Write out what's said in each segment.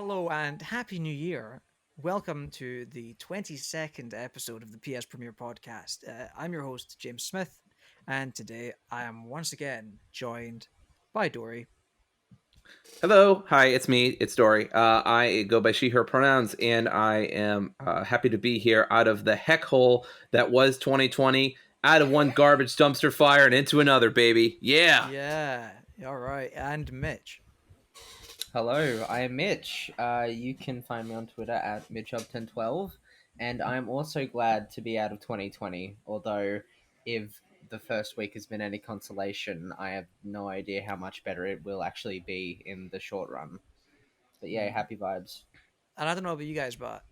Hello and Happy New Year. Welcome to the 22nd episode of the PSPremiere Podcast. I'm your host, James Smith, and today I am once again joined by Dory. Hello, hi, it's me, it's Dory. I go by she, her pronouns, and I am happy to be here out of the heck hole that was 2020, out of one garbage dumpster fire and into another, baby. Yeah. Yeah, all right. And Mitch. Hello, I am Mitch. You can find me on Twitter at MitchUp1012, and I'm also glad to be out of 2020. Although, if the first week has been any consolation, I have no idea how much better it will actually be in the short run. But yeah, happy vibes. And I don't know about you guys, but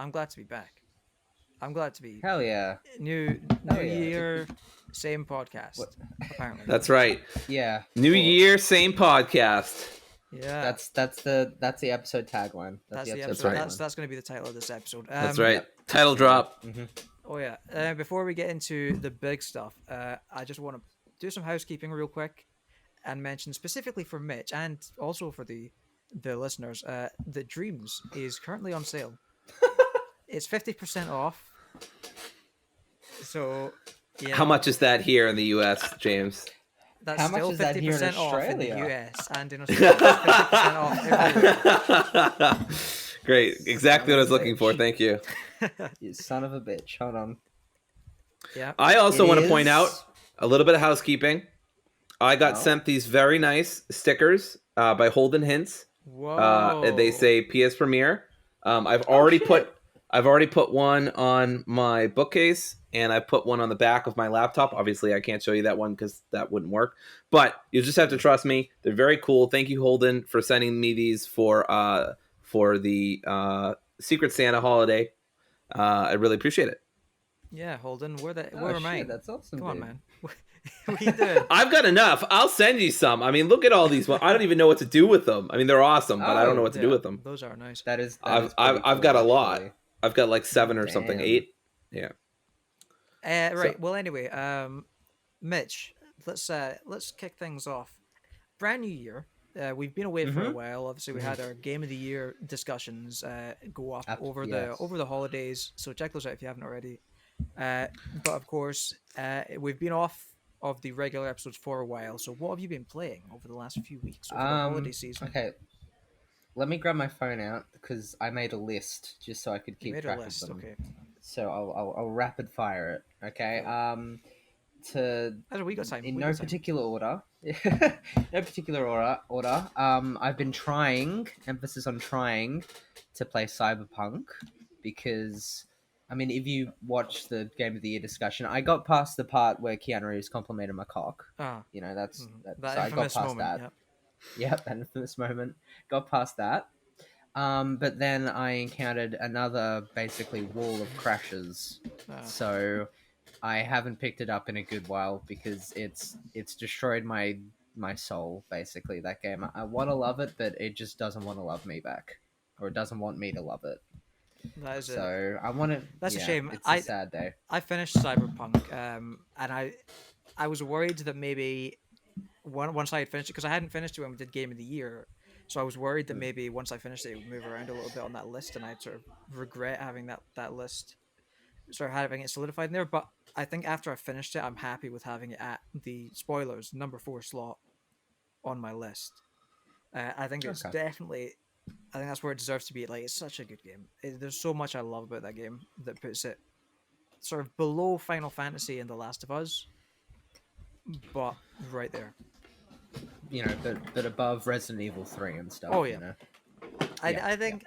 I'm glad to be back. I'm glad to be Hell yeah. new Hell yeah. year, same podcast. What? Apparently, That's right. Yeah. New Well, year, same podcast. yeah. That's the episode tagline. That's the episode episode. right. That's going to be the title of this episode. That's right. Title drop. Mm-hmm. Oh yeah. Before we get into the big stuff, I just want to do some housekeeping real quick, and mention specifically for Mitch and also for the listeners, that Dreams is currently on sale. It's 50% off. So, yeah, How much is that here in the U.S., James? that's How much still is that here in 50% off in the Australia? US and in Australia. It's 50% off everywhere. Great. Exactly what I was looking for. Bitch. Thank you. You son of a bitch. Hold on. Yeah. I also It want to point is- out a little bit of housekeeping. I got Oh. sent these very nice stickers by Holden Hints. Whoa. They say PS Premiere. I've already put one on my bookcase, and I put one on the back of my laptop. Obviously, I can't show you that one because that wouldn't work. But you just have to trust me. They're very cool. Thank you, Holden, for sending me these for the Secret Santa holiday. I really appreciate it. Yeah, Holden. Where Oh, am shit, I? that's awesome. Come on, dude. man. What are you doing? I've got enough. I'll send you some. I mean, look at all these ones. I don't even know what to do with them. I mean, they're awesome, but I don't know what to do Yeah, with them. Those are nice. That is. I've got a lot. Actually. I've got like 7 or something, Damn. 8. Yeah. Right. Well, anyway, Mitch, let's kick things off. Brand new year. We've been away for a Mhm. while. Obviously, we had our game of the year discussions go up over yes. the holidays. So check those out if you haven't already. But of course, we've been off of the regular episodes for a while. So what have you been playing over the last few weeks over the holiday season? Okay. Let me grab my phone out because I made a list just so I could You keep made track a list. of them. Okay. So I'll rapid fire it. Okay. To We got time. in we no got time. particular order. No particular order. I've been trying, emphasis on trying, to play Cyberpunk because, I mean, if you watch the Game of the Year discussion, I got past the part where Keanu Reeves complimented my cock. Ah, You know, that's that so I got infamous past moment. that. Yep, that infamous moment. Got past that. But then I encountered another basically wall of crashes. Yeah. So I haven't picked it up in a good while because it's destroyed my soul, basically, that game. I want to love it, but it just doesn't want to love me back. Or it doesn't want me to love it. That is it. So I want to... That's a shame. It's a sad day. I finished Cyberpunk, and I was worried that maybe once I had finished it, because I hadn't finished it when we did Game of the Year, so I was worried that maybe once I finished it, it would move around a little bit on that list, and I'd sort of regret having that list, sort of having it solidified in there. But I think after I finished it, I'm happy with having it at the spoilers number 4 slot on my list. I think it's Okay. definitely. I think that's where it deserves to be. Like, it's such a good game. There's so much I love about that game that puts it sort of below Final Fantasy and The Last of Us, but right there. You know, but above Resident Evil 3 and stuff. Oh, yeah. You know? I think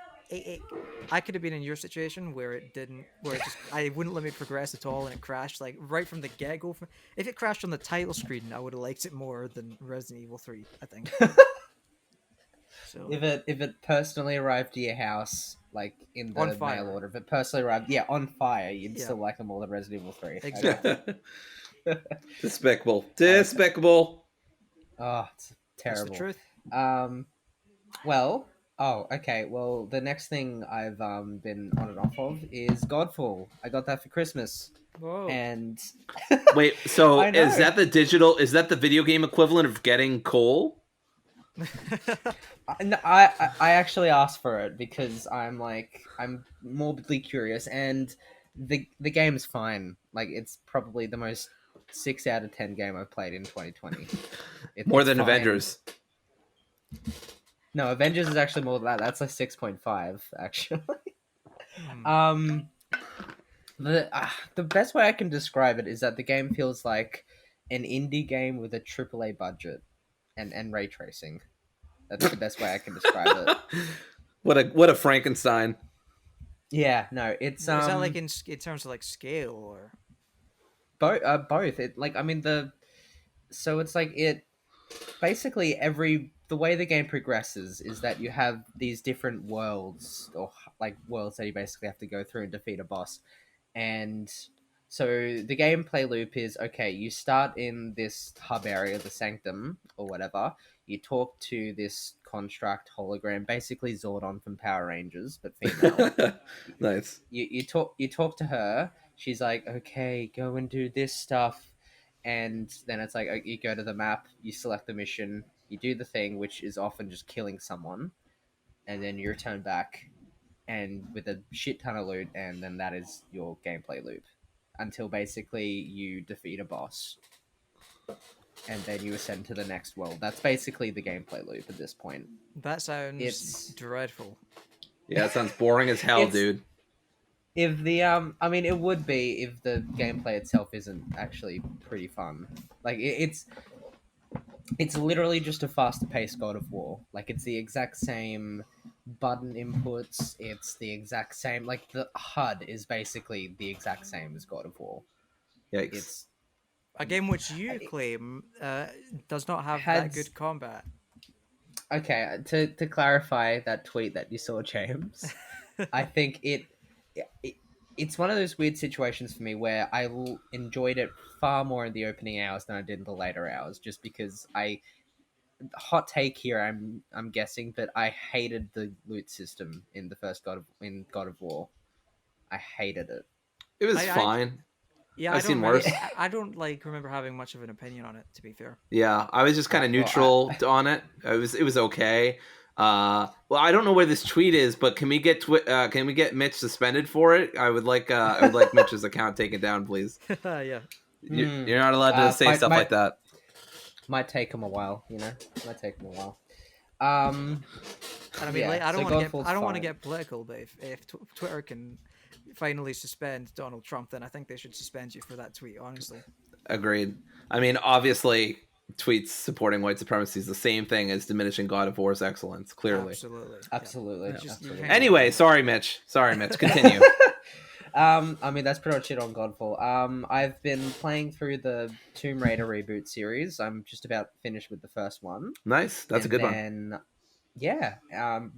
I could have been in your situation where it just I wouldn't let me progress at all and it crashed like right from the get go. If it crashed on the title screen, I would have liked it more than Resident Evil 3. I think. So If it personally arrived to your house, like in On the fire. mail order, if it personally arrived, on fire, you'd Yeah. still like them more than Resident Evil 3. Okay. Exactly. Despicable. Despicable. Oh, it's that's terrible. the truth. Well, okay. Well, the next thing I've been on and off of is Godfall. I got that for Christmas, Whoa. and Wait, so I know. is that the video game equivalent of getting coal? I actually asked for it because I'm morbidly curious, and the game's fine. Like, it's probably the most 6 out of 10 game I've played in 2020. More It's than fine. Avengers. No, Avengers is actually more than that. That's like 6.5 actually. Hmm. The best way I can describe it is that the game feels like an indie game with a AAA budget and ray tracing. That's the best way I can describe it. What a Frankenstein. Yeah, no, it's Is that like in terms of like scale or? both. It like I mean so it's like it basically the way the game progresses is that you have these different worlds or like worlds that you basically have to go through and defeat a boss. And so the gameplay loop is okay, you start in this hub area, the sanctum or whatever. You talk to this construct hologram, basically Zordon from Power Rangers, but female. Nice. You talk to her. She's like, okay, go and do this stuff, and then it's like you go to the map, you select the mission, you do the thing, which is often just killing someone, and then you return back, and with a shit ton of loot, and then that is your gameplay loop until basically you defeat a boss, and then you ascend to the next world. That's basically the gameplay loop at this point. That sounds It's dreadful. Yeah, it sounds boring as hell, It's- dude. If the I mean, it would be if the gameplay itself isn't actually pretty fun. Like it's literally just a faster paced God of War. Like, it's the exact same button inputs. It's the exact same. Like, the HUD is basically the exact same as God of War. Yikes. It's A game which you claim does not have Had- that good combat. okay. To clarify that tweet that you saw, James, I think it's one of those weird situations for me where I enjoyed it far more in the opening hours than I did in the later hours, just because hot take here, I'm guessing, but I hated the loot system in the first God of War. I hated it. It was I- fine. Yeah, I've I seen don't worse. I don't like remember having much of an opinion on it. To be fair, Yeah, I was just kind of Well, neutral on it. It was okay. Well, I don't know where this tweet is, but can we get Mitch suspended for it? I would like Mitch's account taken down, please. yeah. You're not allowed to say stuff like that. Might take him a while, you know. Might take him a while. And I mean, Yeah, like, I so don't want to Godfall's I don't want to fine. get political, but if Twitter can finally suspend Donald Trump, then I think they should suspend you for that tweet. Honestly, Agreed. I mean, obviously, tweets supporting white supremacy is the same thing as diminishing God of War's excellence. Clearly. absolutely, yeah. Absolutely. It's just- you absolutely. can't- Anyway, sorry, Mitch. Continue. I mean, that's pretty much it on Godfall. I've been playing through the Tomb Raider reboot series. I'm just about finished with the first one. Nice. That's a good one. one. Yeah,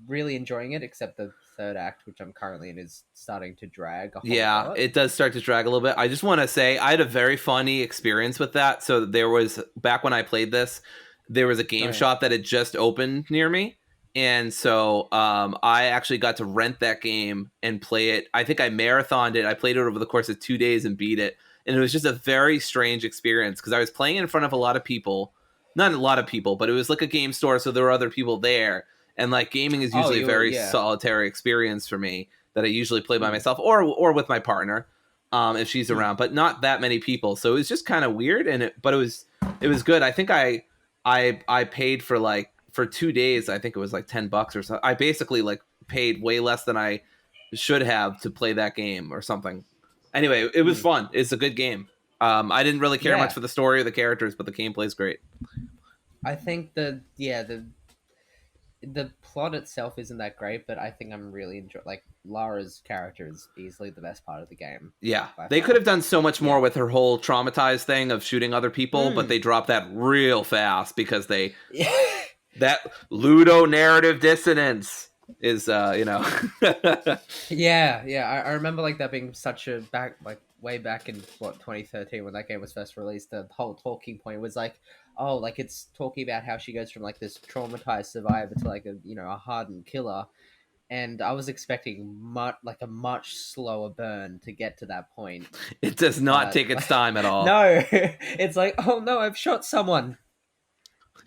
really enjoying it, except the third act, which I'm currently in, is starting to drag a whole Yeah, lot. it does start to drag a little bit. I just want to say I had a very funny experience with that. So there was, back when I played this, there was a game shop that had just opened near me. And so I actually got to rent that game and play it. I think I marathoned it. I played it over the course of 2 days and beat it. And it was just a very strange experience because I was playing in front of a lot of people. Not a lot of people, but it was like a game store, so there were other people there. And like gaming is usually a very solitary experience for me that I usually play by myself or with my partner if she's around, but not that many people. So it was just kind of weird, but it was good. I think I paid for 2 days. I think it was like $10 or so. I basically like paid way less than I should have to play that game or something. Anyway, it was fun. It's a good game. I didn't really care much for the story or the characters, but the gameplay is great. I think the plot itself isn't that great, but I think I'm really enjoying. Like, Lara's character is easily the best part of the game. Yeah, they could have done so much more with her whole traumatized thing of shooting other people, but they dropped that real fast because that Ludo narrative dissonance is Yeah. I remember like that being such a way back in 2013 when that game was first released. The whole talking point was like, oh, like it's talking about how she goes from like this traumatized survivor to like a hardened killer, and I was expecting a much slower burn to get to that point. It does not take its time at all. No, it's like, oh no, I've shot someone.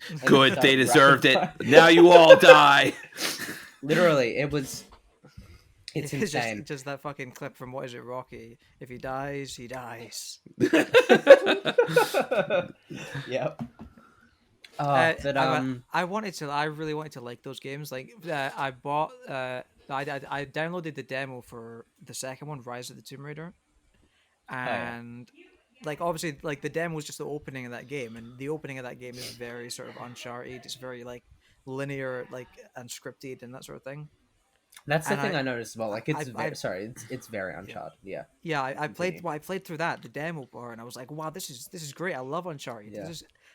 And Good, start they deserved it. rapid fire. Now you all die. Literally, it's It's insane. just that fucking clip from what is it, Rocky? If he dies, he dies. Yep. But I really wanted to like those games. Like I bought, I downloaded the demo for the second one, Rise of the Tomb Raider, yeah. and like obviously like the demo was just the opening of that game, and the opening of that game is very sort of Uncharted. It's very like linear, like and scripted and that sort of thing. That's the And thing I noticed about. Like, it's I sorry, it's very Uncharted. Yeah. yeah, I Continue. played through that the demo part, and I was like, wow, this is great. I love Uncharted. Yeah.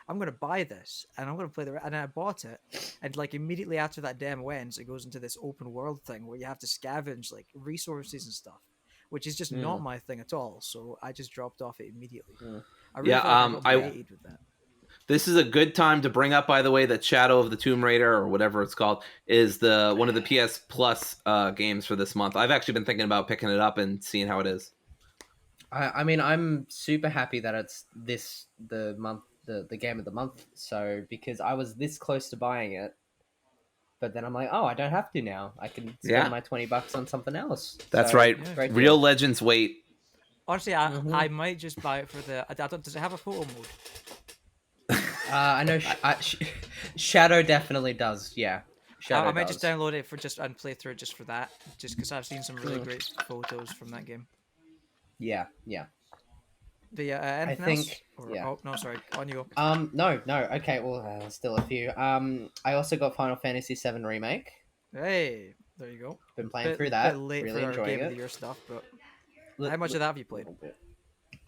I'm gonna buy this, and I'm gonna play and I bought it, and like immediately after that demo ends, it goes into this open world thing where you have to scavenge like resources and stuff, which is just not my thing at all. So I just dropped off it immediately. I really felt like I got baited with that. This is a good time to bring up, by the way, that Shadow of the Tomb Raider, or whatever it's called, is one of the PS Plus games for this month. I've actually been thinking about picking it up and seeing how it is. I mean, I'm super happy that it's the month, the game of the month. So, because I was this close to buying it, but then I'm like, oh, I don't have to now. I can spend my $20 on something else. That's So, right. great Real deal. Legends wait. Honestly, I might just buy it for the. I don't, does it have a photo mode? I know Shadow definitely does. Yeah, Shadow I might does. just download it for just and play through it just for that, just because I've seen some really great photos from that game. Yeah, yeah. But yeah, anything think- else? Or, yeah. Oh no, sorry. On you go. No. Okay, well, still a few. I also got Final Fantasy VII Remake. Hey, there you go. Been playing through that. Bit late Really for our enjoying game it. of the year stuff, but how much of that have you played?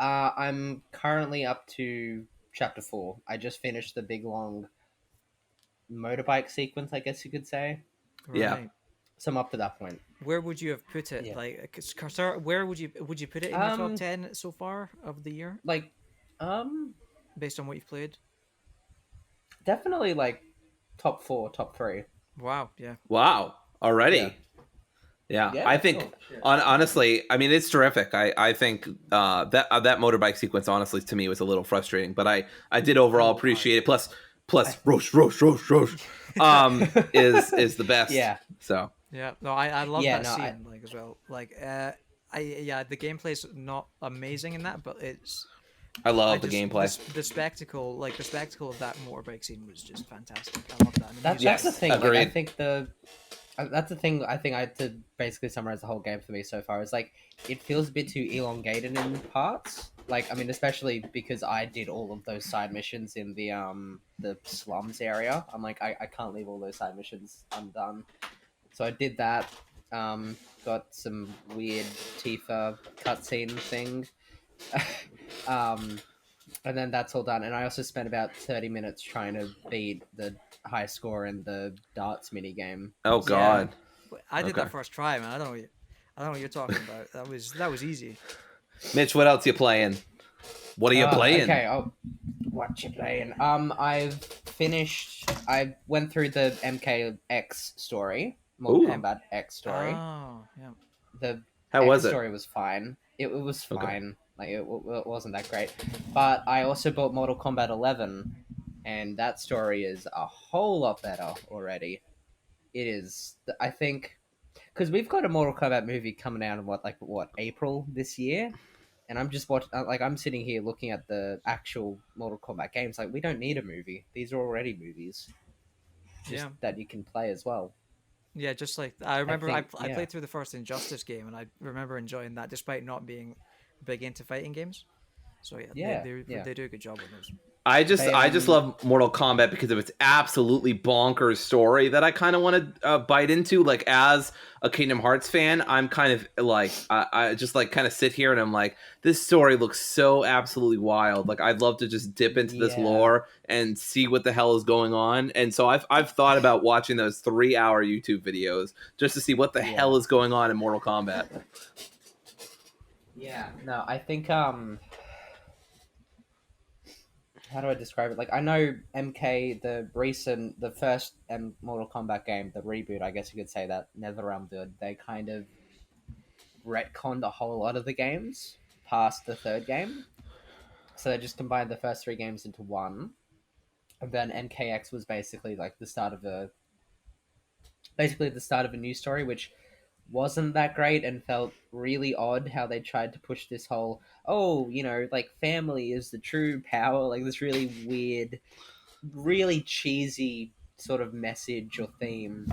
I'm currently up to chapter 4. I just finished the big long motorbike sequence, I guess you could say. Yeah. Right. So I'm up to that point. Where would you have put it? Yeah. Like, where would you put it in your top 10 so far of the year, Like, based on what you've played? definitely like top 4, top 3. Wow. Yeah. Wow. Already. Yeah. Yeah, I think, sure. honestly, I mean, it's terrific. I think that motorbike sequence, honestly, to me was a little frustrating, but I did overall appreciate it. Plus, Roche, is the best. Yeah. So. Yeah. No, I love Yeah, that no, scene like as well. Like, the gameplay's not amazing in that, but it's. I love the just- gameplay. The spectacle, like the spectacle of that motorbike scene was just fantastic. I love that. And the That's music- the thing. Like, I agreed. think that's the thing. I think I had to basically summarize the whole game for me so far. Is like it feels a bit too elongated in parts. Like, I mean, especially because I did all of those side missions in the slums area. I'm like, I can't leave all those side missions undone. So I did that. Got some weird Tifa cutscene thing. And then that's all done. And I also spent about 30 minutes trying to beat the high score in the darts mini game. Oh God. I did Okay. that first try, man. I don't know what you're talking about. That was easy. Mitch, what else you playing? What are you playing? Okay, what you playing? I've finished. I went through the MKX story, Mortal Ooh. Kombat X story. Oh, yeah. The How X was it? story was fine. It was Okay. fine. Like it wasn't that great. But I also bought Mortal Kombat 11, and that story is a whole lot better already. It is. I think because we've got a Mortal Kombat movie coming out in what April this year, and I'm just watching. Like I'm sitting here looking at the actual Mortal Kombat games. Like we don't need a movie. These are already movies. Just Yeah. that you can play as well. Yeah, just like I remember, I think- yeah. played through the first Injustice game, and I remember enjoying that, despite not being big into fighting games. So Yeah, they do a good job with those. I just They, love Mortal Kombat because of its absolutely bonkers story that I kind of want to bite into. Like as a Kingdom Hearts fan, I'm kind of like I just like kind of sit here and I'm like, this story looks so absolutely wild. Like I'd love to just dip into this Yeah. lore and see what the hell is going on. And so I've thought about watching those 3-hour YouTube videos just to see what the hell is going on in Mortal Kombat. Yeah, no, I think how do I describe it? Like I know MK, the first Mortal Kombat game, the reboot, I guess you could say that NetherRealm did. They kind of retconned a whole lot of the games past the third game, so they just combined the first 3 games into one. And then NKX was basically like the start of a new story, which wasn't that great and felt really odd how they tried to push this whole, oh, like family is the true power, like this really weird, really cheesy sort of message or theme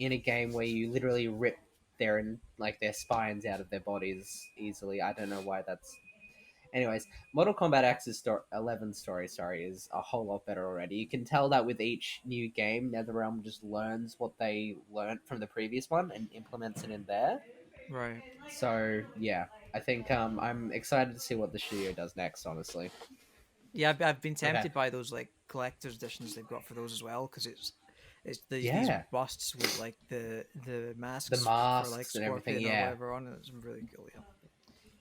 in a game where you literally rip their spines out of their bodies easily. I don't know why that's. Anyways, Mortal Kombat X's 11 story, is a whole lot better already. You can tell that with each new game, NetherRealm just learns what they learned from the previous one and implements it in there. Right. So yeah, I think I'm excited to see what the studio does next. Honestly, Yeah, I've been okay, tempted by those like collector's editions they've got for those as well, because it's these yeah, busts with like the the masks for like masks and everything, Scorpion or yeah, whatever on it. It's really cool. Yeah.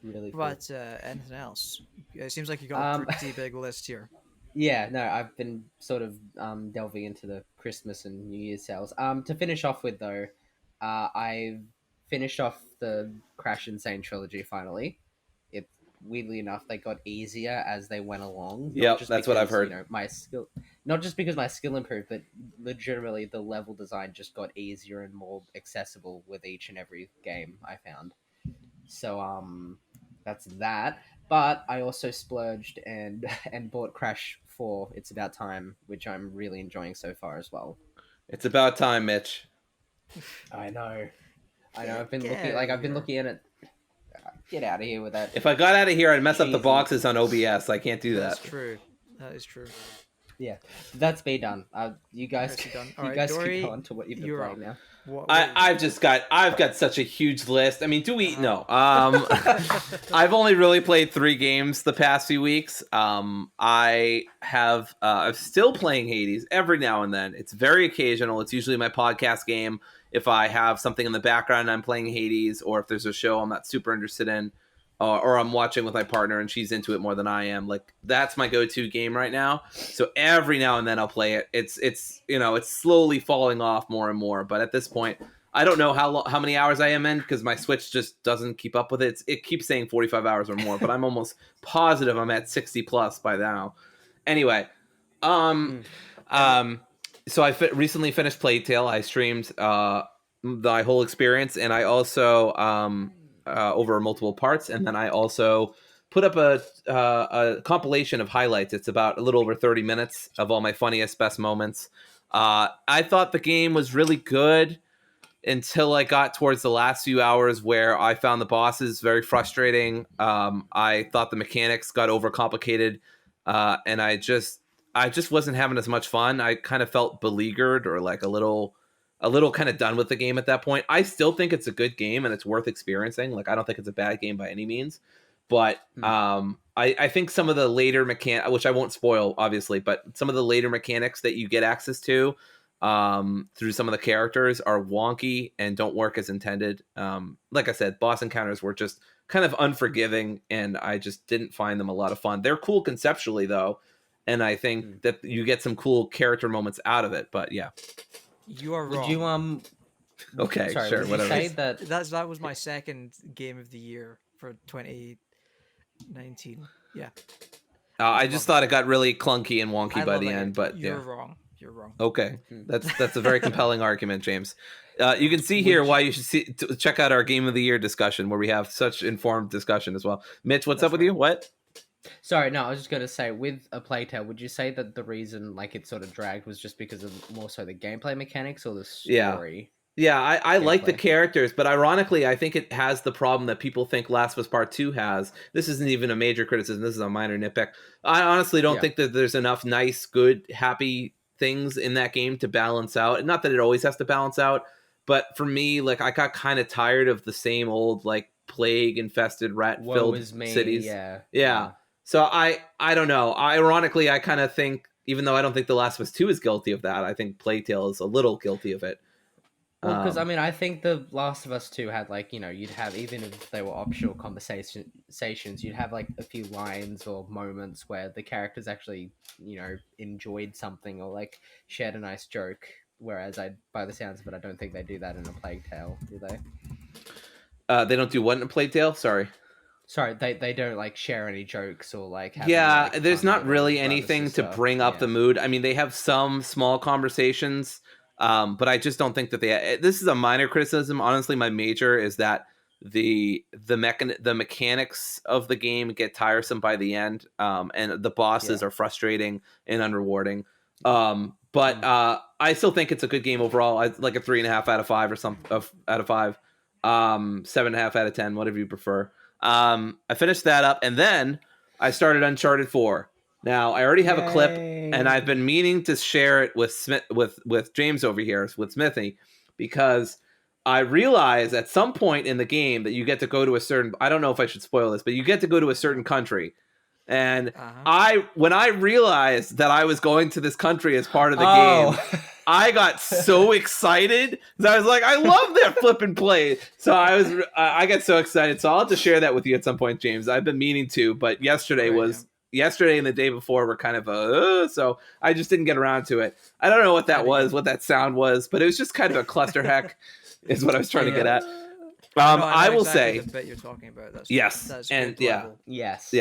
really cool. But anything else? It seems like you got a Um, pretty big list here. Yeah, no, I've been sort of delving into the Christmas and New Year's sales. To finish off with though, I've finished off the Crash Insane trilogy finally. It weirdly enough they got easier as they went along. Not Yep, just that's because, what I've heard. my skill, not just because my skill improved, but legitimately the level design just got easier and more accessible with each and every game I found. So that's that. But I also splurged and and bought Crash 4. It's About Time, which I'm really enjoying so far as well. It's about time, Mitch. I know. I know. Get, get out I've of been here. looking at it. Get out of here with that. If I got out of here, I'd mess up the Cheesy. boxes on OBS. I can't do That's that. true. That is true. Yeah, that's me done. You guys, Nicely done. you Alright, guys Dory, can go on to what you've been you're playing up. now. What I've got such a huge list. I mean, do we? No. Uh-huh. I've only really played 3 games the past few weeks. I'm still playing Hades every now and then. It's very occasional. It's usually my podcast game. If I have something in the background, I'm playing Hades, or if there's a show I'm not super interested in, or I'm watching with my partner and she's into it more than I am. Like, that's my go-to game right now. So every now and then I'll play it. It's slowly falling off more and more. But at this point, I don't know how many hours I am in, because my Switch just doesn't keep up with it. It keeps saying 45 hours or more, but I'm almost positive I'm at 60 plus by now. Anyway, so I recently finished Plague Tale. I streamed the whole experience, and I also over multiple parts, and then I also put up a compilation of highlights. It's about a little over 30 minutes of all my funniest, best moments. I thought the game was really good until I got towards the last few hours, where I found the bosses very frustrating. I thought the mechanics got overcomplicated, and I just wasn't having as much fun. I kind of felt beleaguered, or like a little kind of done with the game at that point. I still think it's a good game and it's worth experiencing. Like, I don't think it's a bad game by any means, but I think some of the later which I won't spoil obviously, but some of the later mechanics that you get access to through some of the characters are wonky and don't work as intended. Like I said, boss encounters were just kind of unforgiving, and I just didn't find them a lot of fun. They're cool conceptually though, and I think that you get some cool character moments out of it. But yeah, You are wrong. Would you okay, sorry, sure, would you whatever. say that That was my second game of the year for 2019. Yeah. I just thought it got really clunky and wonky I by love the that end, game. but You're yeah. wrong. You're wrong. Okay, that's a very compelling argument, James. You can see here why you should check out our Game of the Year discussion, where we have such informed discussion as well. Mitch, what's up with you? What? Sorry, no, I was just going to say, with a Playtale, would you say that the reason like it sort of dragged was just because of more so the gameplay mechanics or the story? Yeah, I like the Gameplay. characters, but ironically, I think it has the problem that people think Last of Us Part 2 has. This isn't even a major criticism. This is a minor nitpick. I honestly don't think that there's enough nice, good, happy things in that game to balance out. And not that it always has to balance out, but for me, like, I got kind of tired of the same old, like, plague-infested, rat-filled cities. Yeah. So I don't know. Ironically, I kind of think, even though I don't think The Last of Us 2 is guilty of that, I think Plague Tale is a little guilty of it. Well, because I mean, I think The Last of Us 2 had like, you'd have, even if they were optional conversations, you'd have like a few lines or moments where the characters actually, enjoyed something or like shared a nice joke. Whereas by the sounds of it, I don't think they do that in a Plague Tale, do they? They don't do what in a Plague Tale? Sorry. Sorry, they don't like share any jokes or like have Yeah, any, like, there's fun not with it, really brother, anything to sister. bring up Yeah. the mood. I mean, they have some small conversations, but I just don't think that they. This is a minor criticism. Honestly, my major is that the mechanics of the game get tiresome by the end, and the bosses Yeah. are frustrating and unrewarding. But Mm. I still think it's a good game overall. I like a 3.5 out of 5 or some out of 5, 7.5 out of 10, whatever you prefer. I finished that up, and then I started Uncharted 4. Now I already have a clip, and I've Yay. been meaning to share it with Smith, with James over here, with Smithy, because I realized at some point in the game that you get to go to a certain. I don't know if I should spoil this, but you get to go to a certain country, and when I realized that I was going to this country as part of the game, I got so excited that I was like, I love that flip and play. So I got so excited. So I'll have to share that with you at some point, James. I've been meaning to, but yesterday and the day before were kind of so I just didn't get around to it. I don't know what that was, what that sound was, but it was just kind of a cluster heck is what I was trying to get at. I will exactly say the bit you're talking about. That's yes, that's and good level. Yes.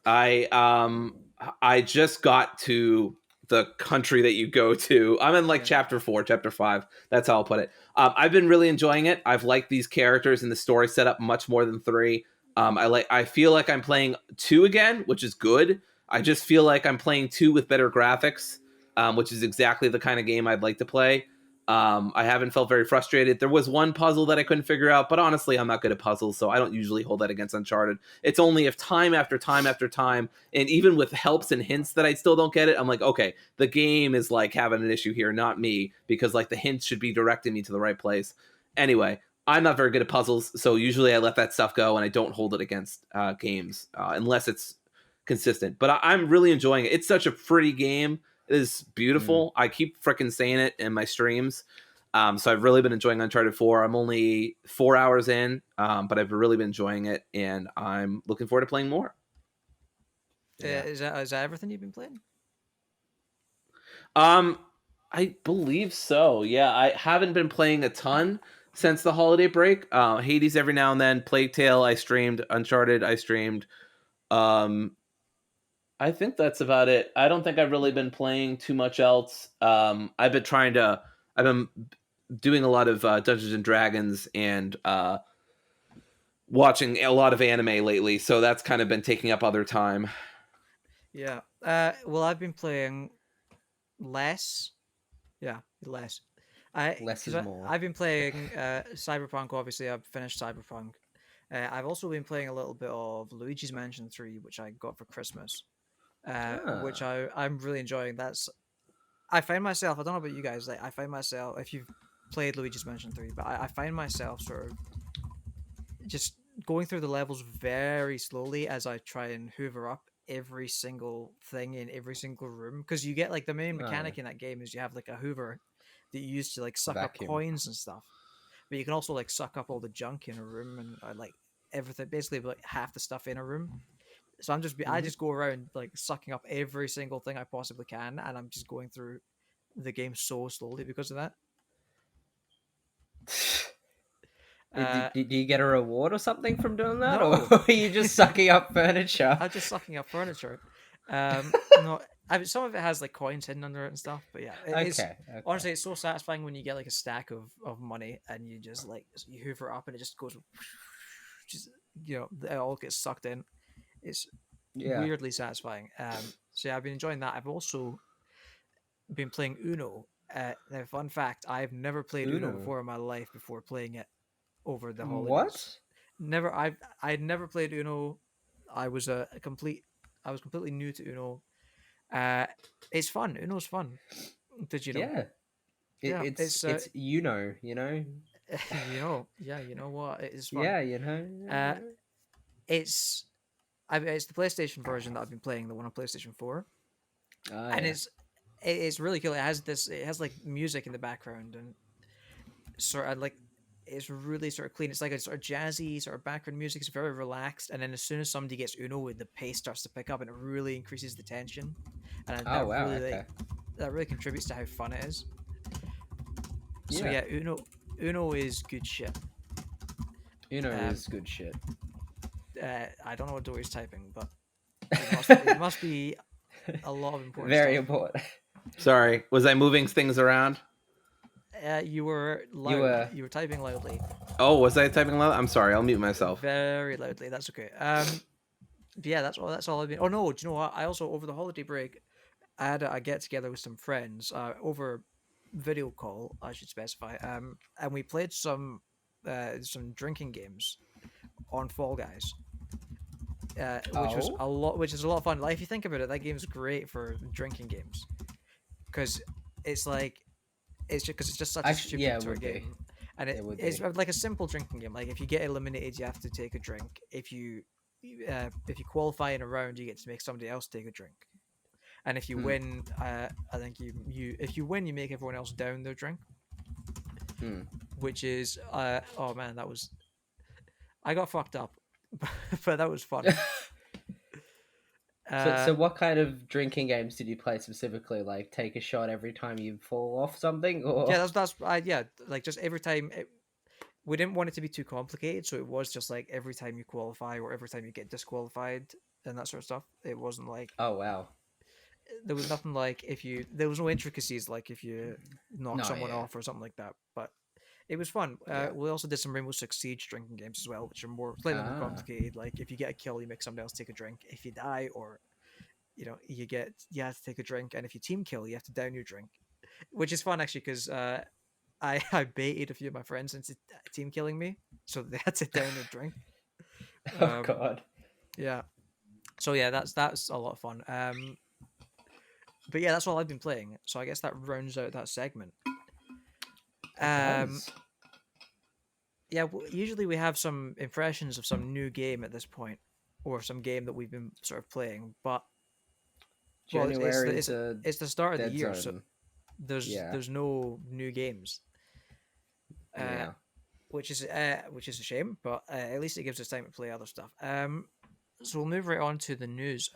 I just got to the country that you go to. I'm in like chapter 4, chapter 5. That's how I'll put it. I've been really enjoying it. I've liked these characters and the story setup much more than 3. I feel like I'm playing 2 again, which is good. I just feel like I'm playing 2 with better graphics, which is exactly the kind of game I'd like to play. I haven't felt very frustrated. There was one puzzle that I couldn't figure out, but honestly, I'm not good at puzzles, so I don't usually hold that against Uncharted. It's only if time after time after time, and even with helps and hints that I still don't get it, I'm like, okay, the game is like having an issue here, not me, because like the hints should be directing me to the right place. Anyway, I'm not very good at puzzles, so usually I let that stuff go and I don't hold it against games unless it's consistent. But I'm really enjoying it. It's such a pretty game. It is beautiful. I keep freaking saying it in my streams. So I've really been enjoying Uncharted 4. I'm only 4 hours in, but I've really been enjoying it, and I'm looking forward to playing more. Is that everything you've been playing? I believe so. Yeah, I haven't been playing a ton since the holiday break. Hades every now and then. Plague Tale I streamed. Uncharted I streamed. I think that's about it. I don't think I've really been playing too much else. I've been doing a lot of Dungeons and Dragons and watching a lot of anime lately, so that's kind of been taking up other time. Yeah. Well, I've been playing less. Yeah, less. Less is more. I've been playing Cyberpunk. Obviously, I've finished Cyberpunk. I've also been playing a little bit of Luigi's Mansion 3, which I got for Christmas. Which I'm really enjoying. I find myself, I don't know about you guys, like I find myself, if you've played Luigi's Mansion 3, but I find myself sort of just going through the levels very slowly as I try and hoover up every single thing in every single room, because you get like the main mechanic in that game is you have like a hoover that you use to like suck up coins and stuff, but you can also like suck up all the junk in a room and like everything, basically like half the stuff in a room. So I just go around like sucking up every single thing I possibly can, and I'm just going through the game so slowly because of that. Do you get a reward or something from doing that, no. or are you just sucking up furniture? I'm just sucking up furniture. No, some of it has like coins hidden under it and stuff, but yeah, okay. Honestly, it's so satisfying when you get like a stack of money and you just like you hoover it up and it just goes, just it all gets sucked in. It's weirdly satisfying. So yeah, I've been enjoying that. I've also been playing Uno. Now, fun fact: I've never played Uno before in my life before playing it over the holidays. What? Never. I'd never played Uno. I was completely new to Uno. It's fun. Uno's fun. Did you know? Yeah. It's you know. you know what? It is fun. Yeah, it's the PlayStation version that I've been playing, the one on PlayStation 4. And it's really cool. It has like music in the background and sort of like it's really sort of clean. It's like a sort of jazzy sort of background music. It's very relaxed, and then as soon as somebody gets Uno, the pace starts to pick up and it really increases the tension. And that really contributes to how fun it is. So yeah, Uno is good shit. Uno is good shit. I don't know what Dory's typing, but it must be a lot of important Very stuff. important. Sorry, was I moving things around? You were loud. You were typing loudly. Oh, was I typing loud? I'm sorry. I'll mute myself. Very loudly. That's okay. Yeah, that's all I've been. Oh no, do you know what? I also over the holiday break, I had a get together with some friends over video call. I should specify. And we played some drinking games on Fall Guys. Which is a lot of fun. Like if you think about it, that game's great for drinking games because it's just such a stupid sort of game, and it's like a simple drinking game. Like if you get eliminated, you have to take a drink. If you qualify in a round, you get to make somebody else take a drink, and if you win, I think if you win, you make everyone else down their drink, which is oh man, I got fucked up. But that was fun. So what kind of drinking games did you play specifically? Like take a shot every time you fall off something? Or... Yeah, like just every time. We didn't want it to be too complicated, so it was just like every time you qualify or every time you get disqualified and that sort of stuff. It wasn't like oh wow, there was nothing like there was no intricacies like if you knock someone off or something like that. But it was fun. We also did some Rainbow Six Siege drinking games as well, which are slightly more complicated. Like if you get a kill, you make somebody else take a drink. If you die, or you have to take a drink, and if you team kill, you have to down your drink, which is fun actually because I baited a few of my friends into team killing me, so they had to down their drink. Oh god. Yeah. So yeah, that's a lot of fun. But yeah, that's all I've been playing. So I guess that rounds out that segment. Yeah, usually we have some impressions of some new game at this point, or some game that we've been sort of playing. But January it's the start of the year, so there's no new games. Which is a shame, but at least it gives us time to play other stuff. So we'll move right on to the news.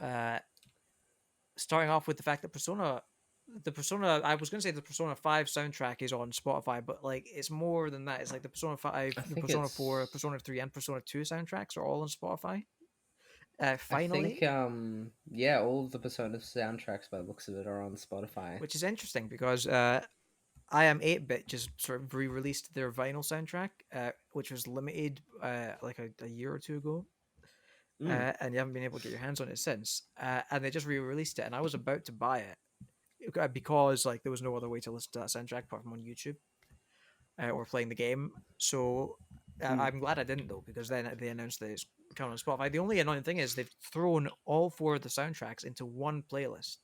Starting off with the fact that I was going to say the Persona 5 soundtrack is on Spotify, but like it's more than that. It's like the Persona 5, the Persona 4, Persona 3, and Persona 2 soundtracks are all on Spotify. Finally, I think, all of the Persona soundtracks by the looks of it are on Spotify. Which is interesting because I Am 8-Bit just sort of re-released their vinyl soundtrack, which was limited like a year or two ago. And you haven't been able to get your hands on it since. And they just re-released it, and I was about to buy it because like there was no other way to listen to that soundtrack apart from on YouTube or playing the game. So I'm glad I didn't though, because then they announced that it's coming on Spotify. The only annoying thing is they've thrown all 4 of the soundtracks into one playlist.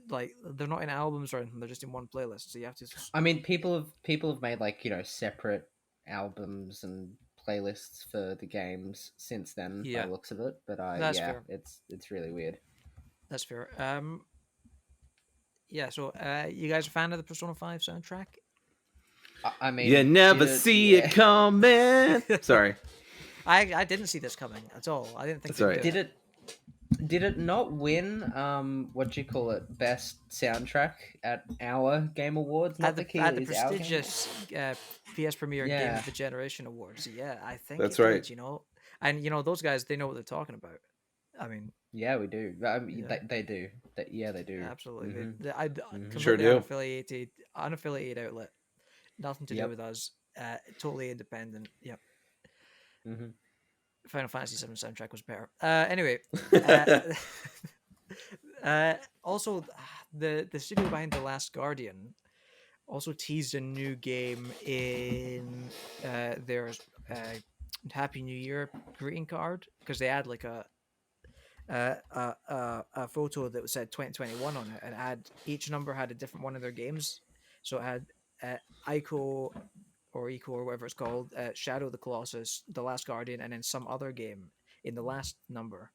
Like they're not in albums or anything; they're just in one playlist. So you have to. I mean, people have made like separate albums and playlists for the games since then. By the looks of it, but fair. It's really weird. That's fair. So you guys a fan of the Persona 5 soundtrack? I mean, you never see it coming. Sorry, I didn't see this coming at all. I didn't think. Did it not win? What do you call it? Best soundtrack at our Game Awards? At the prestigious PSPremiere Game of the Generation Awards. Yeah, I think that's right. Did, and those guys, they know what they're talking about. I mean, yeah, we do. They do. They do. Absolutely. Mm-hmm. I sure do. Unaffiliated outlet. Nothing to do with us. Totally independent. Yep. Mm-hmm. Final Fantasy VII soundtrack was better. Anyway, also the studio behind The Last Guardian also teased a new game in their Happy New Year greeting card, because they had like a photo that said 2021 on it, and each number had a different one of their games. So it had Ico or whatever it's called, Shadow of the Colossus, The Last Guardian, and then some other game in the last number,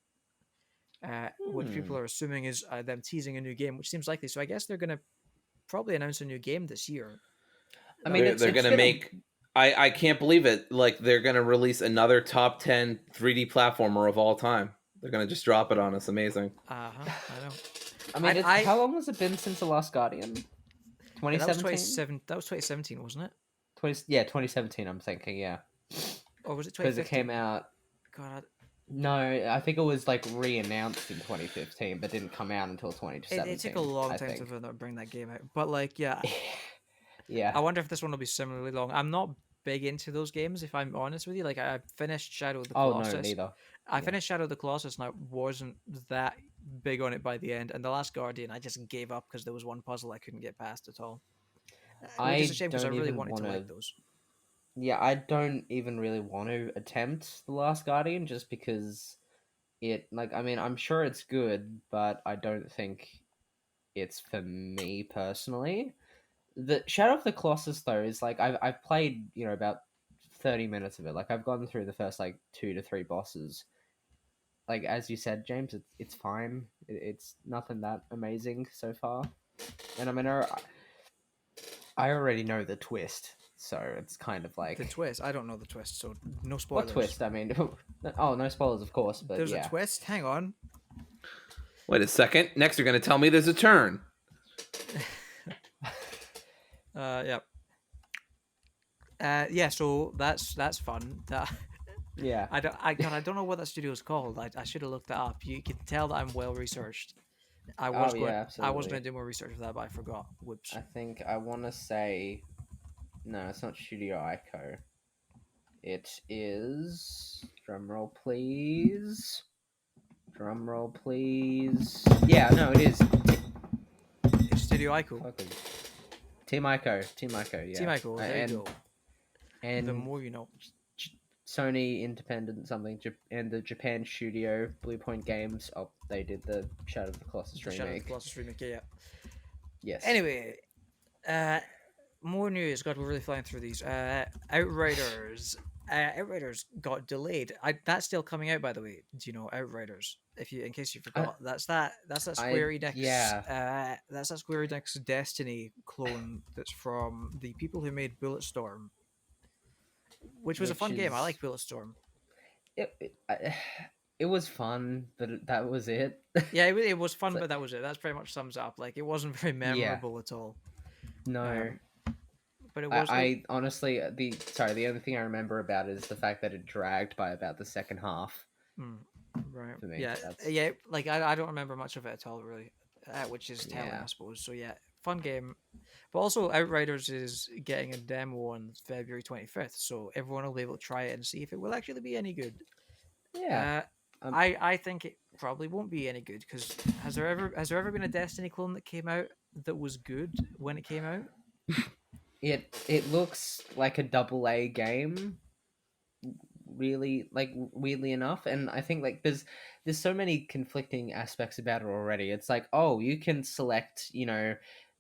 which people are assuming is them teasing a new game, which seems likely. So I guess they're going to probably announce a new game this year. I mean, they're going to make... I can't believe it. Like, they're going to release another top 10 3D platformer of all time. They're going to just drop it on us. Amazing. I know. I mean, how long has it been since The Last Guardian? 2017? That was 2017, wasn't it? 2017, I'm thinking, yeah. Or was it 2015? Because it came out... God, No, I think it was like re-announced in 2015, but didn't come out until 2017. It took a long I time think. to bring that game out. But like, yeah, Yeah. I wonder if this one will be similarly long. I'm not big into those games, if I'm honest with you. Like, I finished Shadow of the Oh no, Colossus. neither. I finished Shadow of the Colossus, and I wasn't that big on it by the end. And The Last Guardian, I just gave up because there was one puzzle I couldn't get past at all. Which is a I shame because I don't really even wanted want to to. like those. Yeah, I don't even really want to attempt The Last Guardian just because I mean, I'm sure it's good, but I don't think it's for me personally. The Shadow of the Colossus though is like I've played, about 30 minutes of it. Like I've gone through the first like 2 to 3 bosses. Like as you said, James, it's fine. It's nothing that amazing so far. And I mean, I already know the twist, so it's kind of like The twist, I don't know the twist, so no spoilers. what twist? I mean, oh, no spoilers, of course, but There's yeah. a twist? Hang on. Wait a second. Next, you're going to tell me there's a turn. Yeah. Yeah, so that's fun. That Yeah. I don't know what that studio is called. I should have looked that up. You can tell that I'm well researched. I was Oh, going yeah, I was absolutely. going to do more research for that, but I forgot. Whoops. I think I want to say, no, it's not Studio Ico. It is. Drumroll, please. Drumroll, please. Yeah, no, it is. It's Studio Ico. Fucking Team Ico. Team Ico, yeah. Team Ico, there you go. And The more you know. Sony Independent something, and the Japan studio, Blue Point Games. Oh, they did the Shadow of the Colossus The remake. Shadow of the Colossus remake, yeah. Yes. Anyway, more news. God, we're really flying through these. Outriders. Outriders got delayed. That's still coming out, by the way. Do you know Outriders? In case you forgot, that's that Square Enix. Yeah. That's that Square Enix Destiny clone. That's from the people who made Bulletstorm, which was a fun game. I like Bulletstorm. It was fun, but that was it. Yeah, it was fun, but that was it. That's pretty much sums it up. Like, it wasn't very memorable at all. No. But it was. I honestly, the only thing I remember about it is the fact that it dragged by about the second half. Right. For me, yeah. Like, I don't remember much of it at all, really, which is telling, I suppose. So yeah, fun game. But also, Outriders is getting a demo on February 25th, so everyone will be able to try it and see if it will actually be any good. Yeah. I think it probably won't be any good because has there ever been a Destiny clone that came out that was good when it came out? It looks like a AA game, really, like, weirdly enough, and I think like there's so many conflicting aspects about it already. It's like, oh, you can select,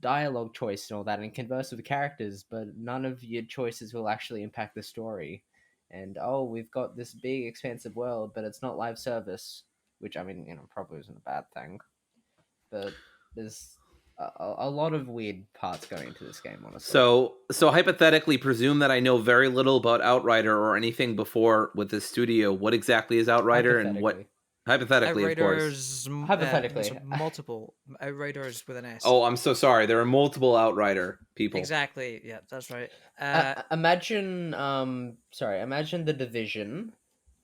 dialogue choice and all that and converse with the characters, but none of your choices will actually impact the story. And oh, we've got this big expansive world, but it's not live service, which I mean, probably isn't a bad thing, but there's a lot of weird parts going into this game, honestly. So hypothetically, presume that I know very little about Outrider or anything before with this studio. What exactly is Outrider and what? Hypothetically, Outriders, of course. Hypothetically. Multiple Outriders with an S. Oh, I'm so sorry. There are multiple Outrider people. Exactly. Yeah, that's right. Imagine The Division,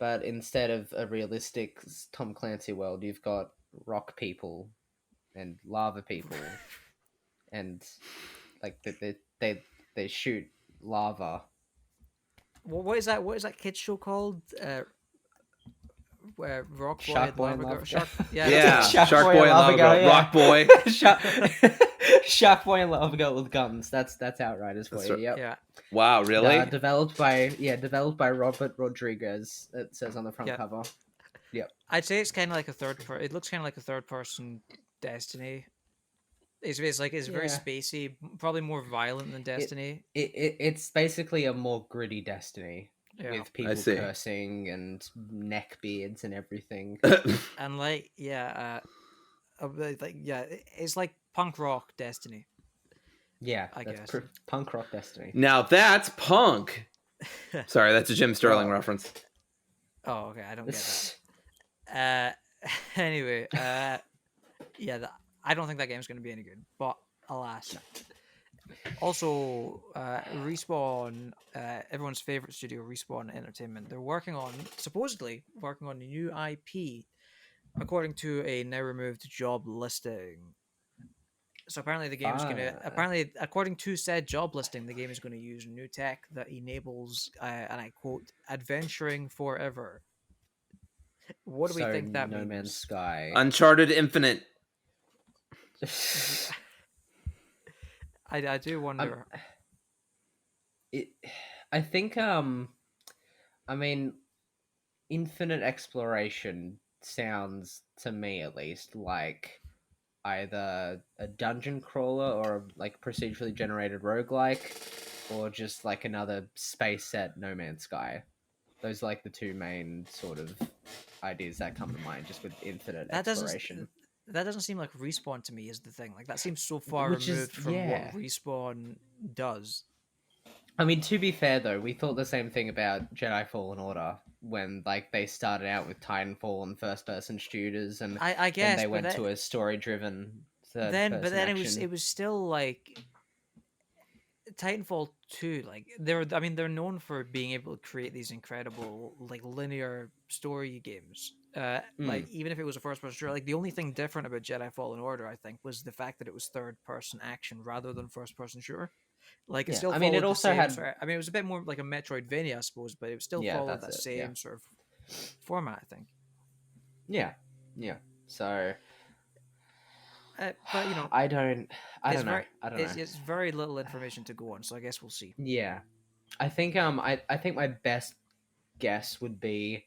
but instead of a realistic Tom Clancy world, you've got rock people and lava people, and like they shoot lava. What is that? What is that kids show called? Where Rock Boy Shark and Boy and Lava Girl. Lava Shark, Girl. yeah, Shark Boy and Lava Girl. yeah. Rock Boy. Shark Boy and Lava Girl with guns. That's Outriders for you. Yep. Yeah. Wow, really? Developed by Robert Rodriguez. It says on the front cover. Yep. I'd say it's kind of like it looks kind of like a third-person Destiny. It's very spacey, probably more violent than Destiny. It's basically a more gritty Destiny. Yeah. With people cursing and neck beards and everything. And it's like punk rock Destiny. Yeah, I guess. Punk rock Destiny. Now that's punk. Sorry, that's a Jim Sterling reference. Oh, okay, I don't get that. Anyway, I don't think that game's going to be any good, but alas. Also, Respawn, everyone's favorite studio, Respawn Entertainment, they're supposedly working on a new IP, according to a now removed job listing. So apparently Fun. according to said job listing, the game is going to use new tech that enables, and I quote, adventuring forever. What do we So think that No Man's means? Sky. Uncharted Infinite. I do I'm, wonder. it, I think I mean, infinite exploration sounds to me at least like either a dungeon crawler or like procedurally generated roguelike or just like another space set No Man's Sky. Those are like the two main sort of ideas that come to mind just with infinite That doesn't exploration. that doesn't seem like Respawn to me is the thing. Like that seems so far Which is, removed from what yeah. Respawn does. I mean, to be fair though, we thought the same thing about Jedi Fallen Order when like they started out with Titanfall and first person shooters and I then guess, they went to a story driven third but person then action. it was still like Titanfall 2, like they're known for being able to create these incredible like linear story games. Like even if it was a first person shooter, like the only thing different about Jedi Fallen Order, I think, was the fact that it was third person action rather than first person shooter. Like it Yeah, still I mean, it followed the also same had. sort of, I mean, it was a bit more like a Metroidvania, I suppose, but it still Yeah, followed that's that it. Yeah, same sort of format, I think. yeah, yeah. So But you know, I don't it's know. very I don't know. it's very little information to go on, so I guess we'll see. Yeah, I think I think my best guess would be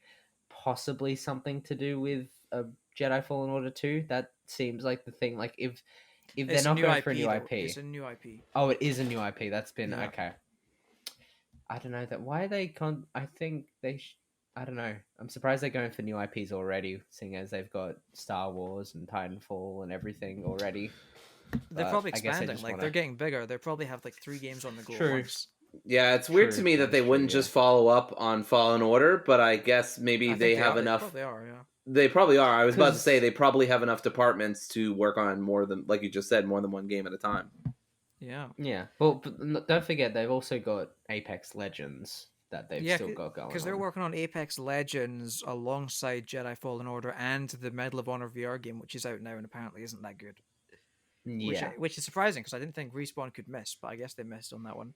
possibly something to do with a Jedi Fallen Order 2. That seems like the thing. Like if they're It's a not new going for a IP new though. It's IP. a new IP. Oh, it is a new IP. That's been Yeah. okay. I don't know that why they can't. I think they. I don't know. I'm surprised they're going for new IPs already, seeing as they've got Star Wars and Titanfall and everything already. They're But probably I guess I expanding. just Like want they're to. getting bigger. They probably have like 3 games on the go at True. once. Yeah, it's weird to me that they wouldn't just follow up on Fallen Order, but I guess maybe I they think they have are. They enough. probably are. Yeah. They probably are. I was about to say 'Cause- they probably have enough departments to work on more than, like you just said, more than one game at a time. Yeah. Yeah. Well, but don't forget they've also got Apex Legends that they've Yeah, still got going because they're on. working on Apex Legends alongside Jedi Fallen Order and the Medal of Honor VR game, which is out now and apparently isn't that good. Yeah. Which is surprising because I didn't think Respawn could miss, but I guess they missed on that one,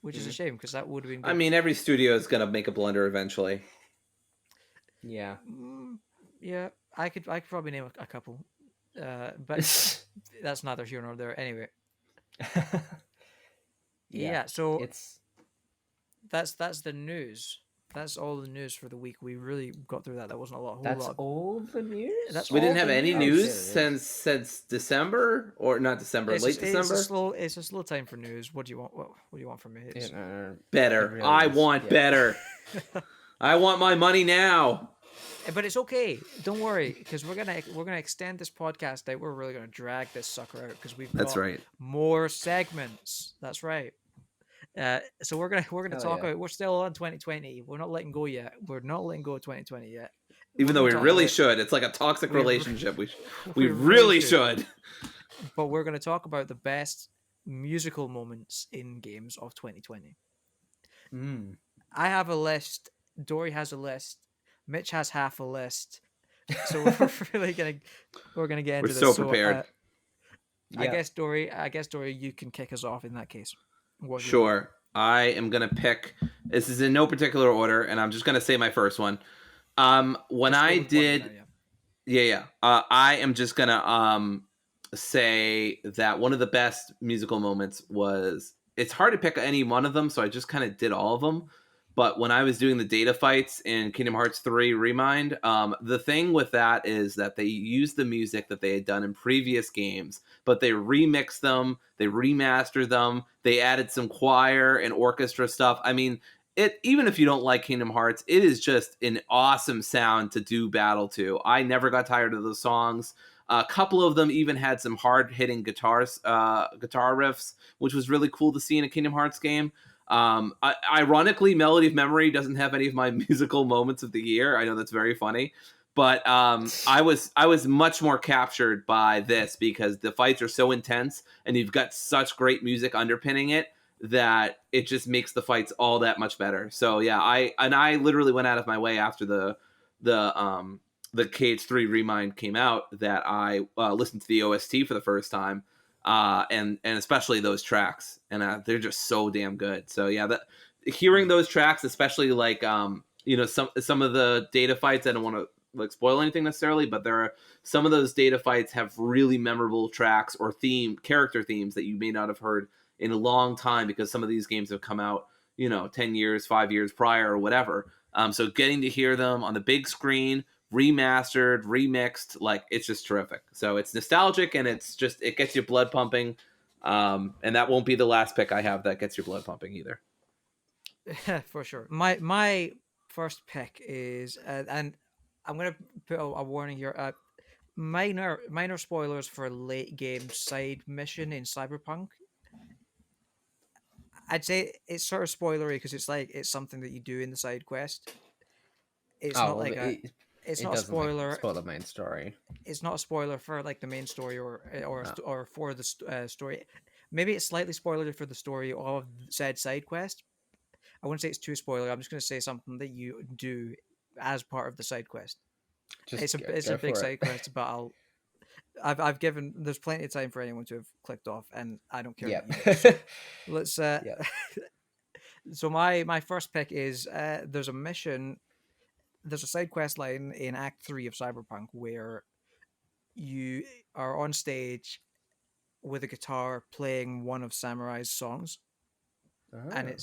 which is a shame because that would have been I good. mean, every studio is going to make a blunder eventually. Yeah. Yeah, I could probably name a couple, but that's neither here nor there. Anyway, yeah. So it's that's the news. That's all the news for the week. We really got through that. That wasn't a lot. that's all the news. That's We all didn't have the any news. news since December, or not December, late December. It's a slow time for news. What do you want? What do you want from me? Better. It really I is, want yeah. better. I want my money now. But it's okay. Don't worry, because we're gonna extend this podcast out. We're really gonna drag this sucker out because we've got more segments. That's right. So we're gonna Hell talk yeah. about. We're still on 2020. We're not letting go yet. We're not letting go of 2020 yet. Even though we really should. It's like a toxic relationship. We really should. But we're going to talk about the best musical moments in games of 2020. I have a list. Dory has a list. Mitch has half a list. So we're really gonna get into this. We're so prepared. I guess Dory, you can kick us off in that case. Sure. I am gonna pick. This is in no particular order, and I'm just gonna say my first one. When I did, I am just gonna say that one of the best musical moments was. It's hard to pick any one of them, so I just kind of did all of them. But when I was doing the data fights in Kingdom Hearts 3 Remind, the thing with that is that they used the music that they had done in previous games, but they remixed them, they remastered them, they added some choir and orchestra stuff. I mean, even if you don't like Kingdom Hearts, it is just an awesome sound to do battle to. I never got tired of those songs. A couple of them even had some hard-hitting guitar riffs, which was really cool to see in a Kingdom Hearts game. Ironically, Melody of Memory doesn't have any of my musical moments of the year. I know that's very funny, But I was much more captured by this because the fights are so intense and you've got such great music underpinning it that it just makes the fights all that much better. So yeah, I literally went out of my way after the KH3 Remind came out that I listened to the OST for the first time, and especially those tracks, and they're just so damn good. So yeah, hearing those tracks, especially like some of the data fights, I don't want to like spoil anything necessarily, but there are some of those data fights have really memorable tracks or character themes that you may not have heard in a long time because some of these games have come out 10 years 5 years prior or whatever. So getting to hear them on the big screen, remastered, remixed, like it's just terrific. So it's nostalgic and it gets your blood pumping, and that won't be the last pick I have that gets your blood pumping either. For sure. My first pick is, and I'm gonna put a warning here. Minor spoilers for late game side mission in Cyberpunk. I'd say it's sort of spoilery because it's something that you do in the side quest. It's not like it's not a spoiler. Spoil the main story. It's not a spoiler for like the main story or No. for the story. Maybe it's slightly spoilery for the story of said side quest. I wouldn't say it's too spoiler. I'm just going to say something that you do as part of the side quest. It's a big side quest, but I've given there's plenty of time for anyone to have clicked off, and I don't care. Yeah. So let's. So my first pick is there's a side quest line in Act 3 of Cyberpunk where you are on stage with a guitar playing one of Samurai's songs, and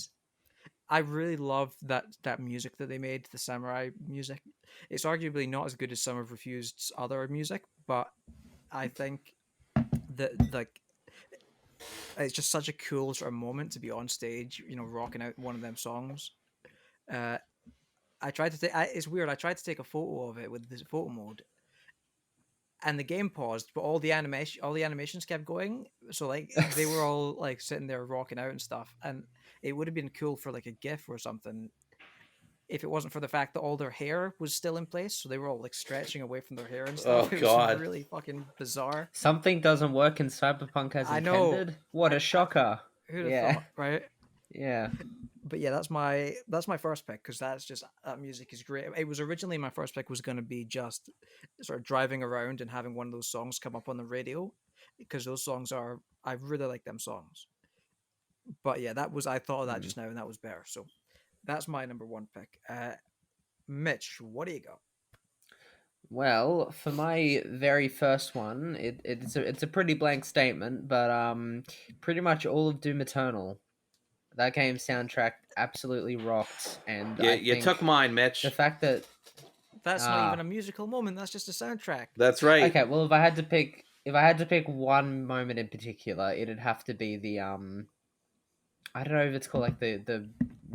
I really love that music that they made, the samurai music. It's arguably not as good as some of Refused's other music, but I think that like it's just such a cool sort of moment to be on stage, rocking out one of them songs. I tried to take. It's weird. I tried to take a photo of it with this photo mode, and the game paused, but all the animations kept going. So like they were all like sitting there rocking out and stuff, and it would have been cool for like a GIF or something if it wasn't for the fact that all their hair was still in place, so they were all like stretching away from their hair and stuff. Oh, it God. was really fucking bizarre. Something doesn't work in Cyberpunk as I intended. know. What a shocker! Who'd have thought, right? Yeah. But yeah, that's my first pick because that music is great. It was originally my first pick was going to be just sort of driving around and having one of those songs come up on the radio because those songs I really like them songs. But yeah, I thought of that just now and that was better. So that's my number one pick. Mitch, what do you got? Well, for my very first one, it's a pretty blank statement, but pretty much all of Doom Eternal. That game's soundtrack absolutely rocked, and Yeah, I you think took mine, Mitch. the fact that that's not even a musical moment. That's just a soundtrack. That's right. Okay, well, if I had to pick one moment in particular, it'd have to be the I don't know if it's called like the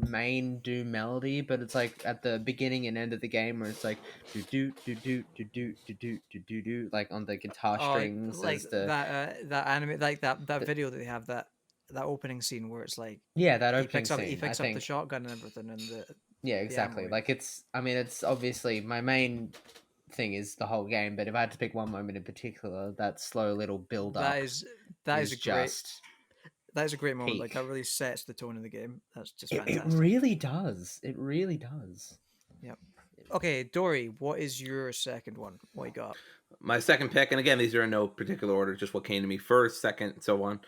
main Doom melody, but it's like at the beginning and end of the game where it's like do do do do do do do do do do like on the guitar strings. Like that anime, like that video that they have that opening scene where it's like that opening he picks scene. up the shotgun and everything and exactly. Like it's obviously my main thing is the whole game, but if I had to pick one moment in particular, that slow little build up that is a great moment. Like that really sets the tone of the game. That's just fantastic. It really does. It really does. Yep. Okay, Dory, what is your second one? What you got? My second pick, and again, these are in no particular order, just what came to me first, second, and so on.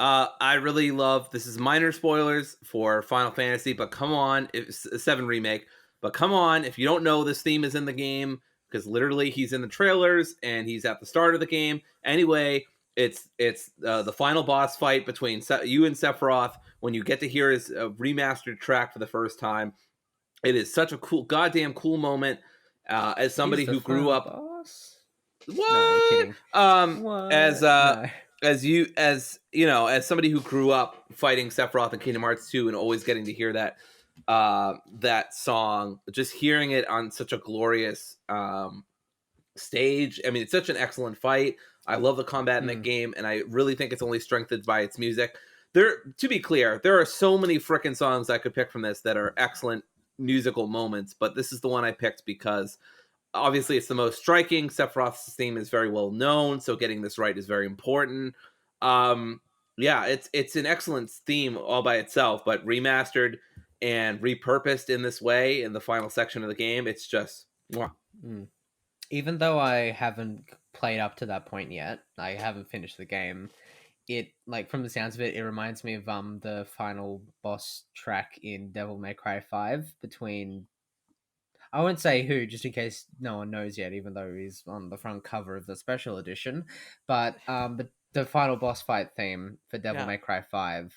I really love, this is minor spoilers for Final Fantasy, but come on, it's a 7 remake, but come on, if you don't know this theme is in the game, because literally he's in the trailers, and he's at the start of the game. Anyway, it's the final boss fight between you and Sephiroth, when you get to hear his remastered track for the first time. It is such a goddamn cool moment, as somebody who grew up... Boss? What? No, what? As somebody who grew up fighting Sephiroth in Kingdom Hearts 2 and always getting to hear that song, just hearing it on such a glorious stage. I mean, it's such an excellent fight. I love the combat in that game, and I really think it's only strengthened by its music. To be clear, there are so many frickin' songs I could pick from this that are excellent musical moments, but this is the one I picked because obviously it's the most striking. Sephiroth's theme is very well known, so getting this right is very important. Yeah, it's an excellent theme all by itself, but remastered and repurposed in this way in the final section of the game, it's just mwah. Even though I haven't played up to that point yet, I haven't finished the game. It, like, from the sounds of it, it reminds me of the final boss track in Devil May Cry 5 between, I won't say who, just in case no one knows yet, even though he's on the front cover of the special edition. But the final boss fight theme for Devil Yeah. May Cry 5,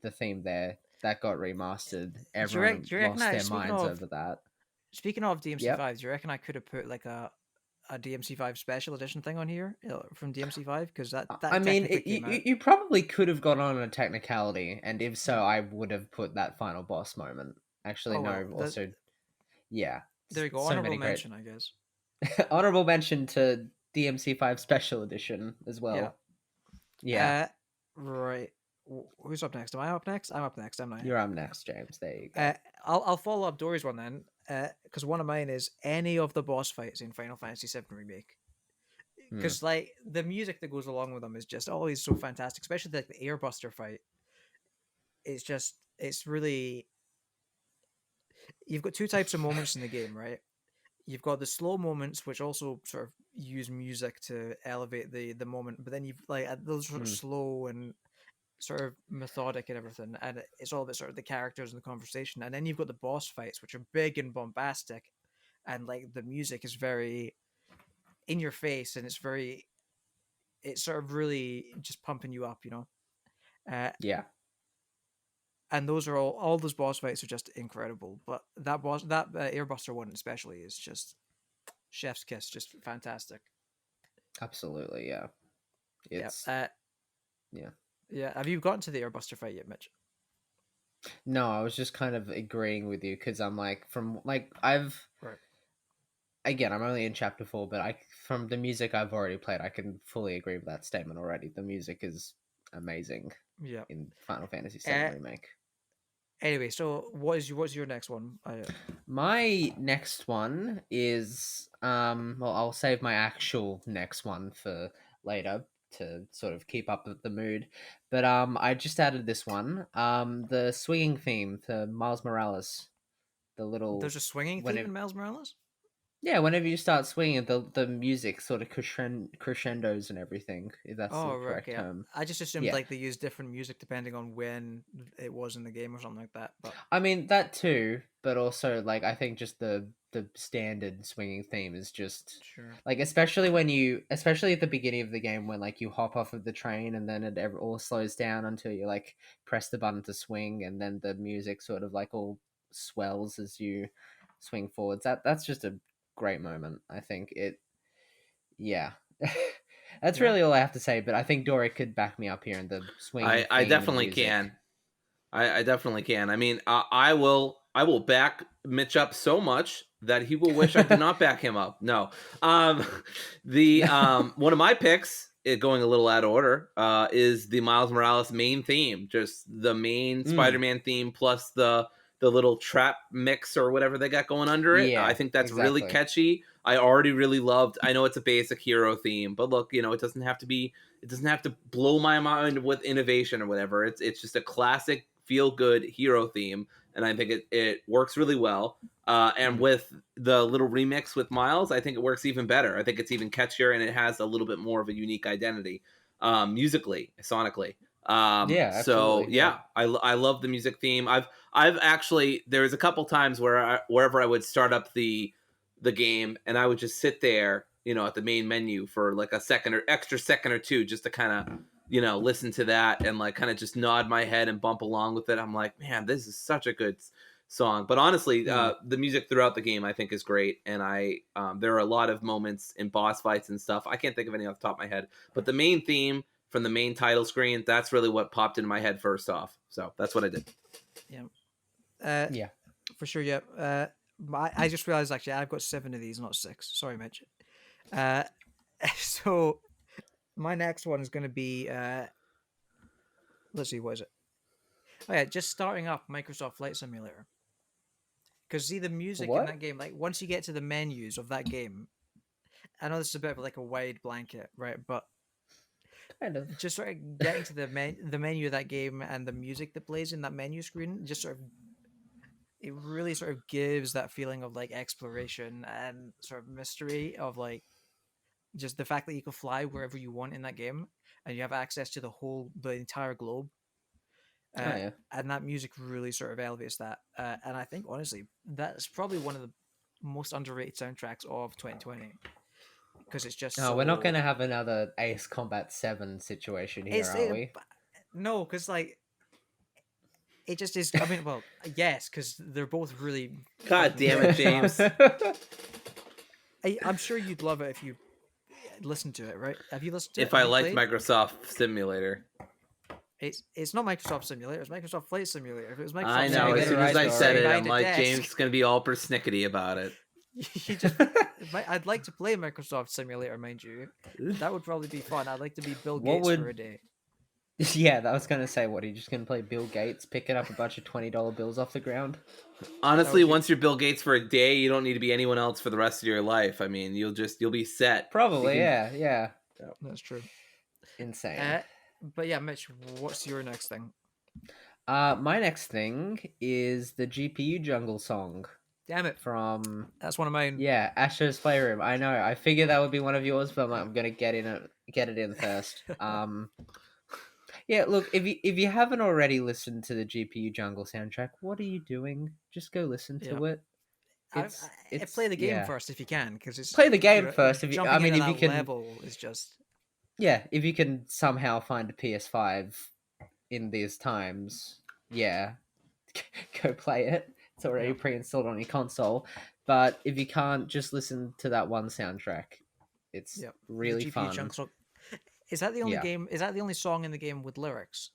the theme there, that got remastered. Do Everyone you reckon lost their speaking minds of over that. speaking of DMC5, Yep. do you reckon I could have put like a DMC5 special edition thing on here from DMC5 because that I mean, technically came out. you probably could have got on a technicality, and if so, I would have put that final boss moment. Actually, Oh, no. well, Also, yeah. There you go. So Honorable many great mention, I guess. honorable mention to DMC5 Special Edition as well. Yeah. Right. Who's up next? Am I up next? I'm up next, am I? You're up next, James. There you go. I'll follow up Dory's one then, because one of mine is any of the boss fights in Final Fantasy VII Remake. Because like the music that goes along with them is just always so fantastic, especially like the Airbuster fight. It's really. You've got two types of moments in the game, right? You've got the slow moments, which also sort of use music to elevate the moment, but then you've like those sort of slow and sort of methodic and everything, and it's all about sort of the characters and the conversation. And then you've got the boss fights, which are big and bombastic, and like the music is very in your face, and it's sort of really just pumping you up, you know. Yeah. And those are all those boss fights are just incredible. But that Airbuster one especially is just chef's kiss, just fantastic. Absolutely, yeah. It's yeah. Have you gotten to the Airbuster fight yet, Mitch? No, I was just kind of agreeing with you because I'm like right. Again, I'm only in chapter 4, but from the music I've already played, I can fully agree with that statement already. The music is amazing. Yeah. In Final Fantasy VII Remake. Anyway, so what's your next one? My next one is well, I'll save my actual next one for later to sort of keep up the mood. But I just added this one. The swinging theme for Miles Morales. There's a swinging theme in Miles Morales? Yeah, whenever you start swinging, the music sort of crescendos and everything. If that's the correct term. I just assumed like they use different music depending on when it was in the game or something like that. But I mean that too, but also like I think just the standard swinging theme is just like especially at the beginning of the game when like you hop off of the train and then it all slows down until you like press the button to swing and then the music sort of like all swells as you swing forwards. That's just a great moment. I think that's really all I have to say, but I think Dory could back me up here in the swing. I definitely can. I definitely can. I mean, I will back Mitch up so much that he will wish I did not back him up. No. One of my picks, going a little out of order, is the Miles Morales main theme, just the main Spider-Man theme plus the little trap mix or whatever they got going under it. I think that's really catchy. I already really loved. I know it's a basic hero theme, but look, it doesn't have to blow my mind with innovation or whatever. It's just a classic feel good hero theme, and I think it works really well. And with the little remix with Miles, I think it works even better. I think it's even catchier, and it has a little bit more of a unique identity, musically, sonically. So yeah, I love the music theme. I've actually, there was a couple times where wherever I would start up the game and I would just sit there, at the main menu for like a extra second or two, just to kind of, listen to that and like kind of just nod my head and bump along with it. I'm like, man, this is such a good song. But honestly, the music throughout the game I think is great, and there are a lot of moments in boss fights and stuff. I can't think of any off the top of my head, but the main theme from the main title screen, that's really what popped into my head first off. So that's what I did. Yeah. For sure. Yeah. I just realized actually I've got 7 of these, not 6. Sorry, Mitch. So my next one is going to be let's see, what is it? Oh yeah, just starting up Microsoft Flight Simulator. Because see, the music in What? that game, like once you get to the menus of that game, I know this is a bit of like a wide blanket, right? But Kind of. just sort of getting to the menu of that game and the music that plays in that menu screen, just sort of it really sort of gives that feeling of like exploration and sort of mystery of like just the fact that you can fly wherever you want in that game and you have access to the entire globe. Oh yeah. And that music really sort of elevates that. And I think honestly, that's probably one of the most underrated soundtracks of 2020 because it's just Oh, we're not so. gonna have another Ace Combat 7 situation here, It's are we? no, because like it just is. I mean, well, yes, because they're both really. God fucking damn good, it, James. but I'm sure you'd love it if you listened to it, right? Have you listened to it? If I Have you liked played? Microsoft Simulator. It's not Microsoft Simulator. It's Microsoft Flight Simulator. If it was Microsoft I know. Simulator, As soon you'd as right, I just said sit it, behind I'm a like, desk. James is gonna be all persnickety about it. You just. I'd like to play Microsoft Simulator, mind you. That would probably be fun. I'd like to be Bill What Gates would- for a day. Yeah, I was gonna say, what are you just gonna play Bill Gates, picking up a bunch of $20 bills off the ground? Honestly, be- once you're Bill Gates for a day, you don't need to be anyone else for the rest of your life. I mean, you'll be set. Probably, You can- yeah. That's true. Insane. But yeah, Mitch, what's your next thing? My next thing is the GPU Jungle song Damn it, from that's one of mine. Astro's Playroom. I know. I figured that would be one of yours, but I'm gonna get it in first. Yeah. Look, if you haven't already listened to the GPU Jungle soundtrack, what are you doing? Just go listen to it. Play the game yeah. first if you can, because it's Play the game first. Jumping into if you that can, level is just if you can somehow find a PS5 in these times, yeah, go play it. It's already Yeah. pre-installed on your console. But if you can't, just listen to that one soundtrack. It's really the GPU fun. Chunk song. Is that the only Yeah. game? Is that the only song in the game with lyrics?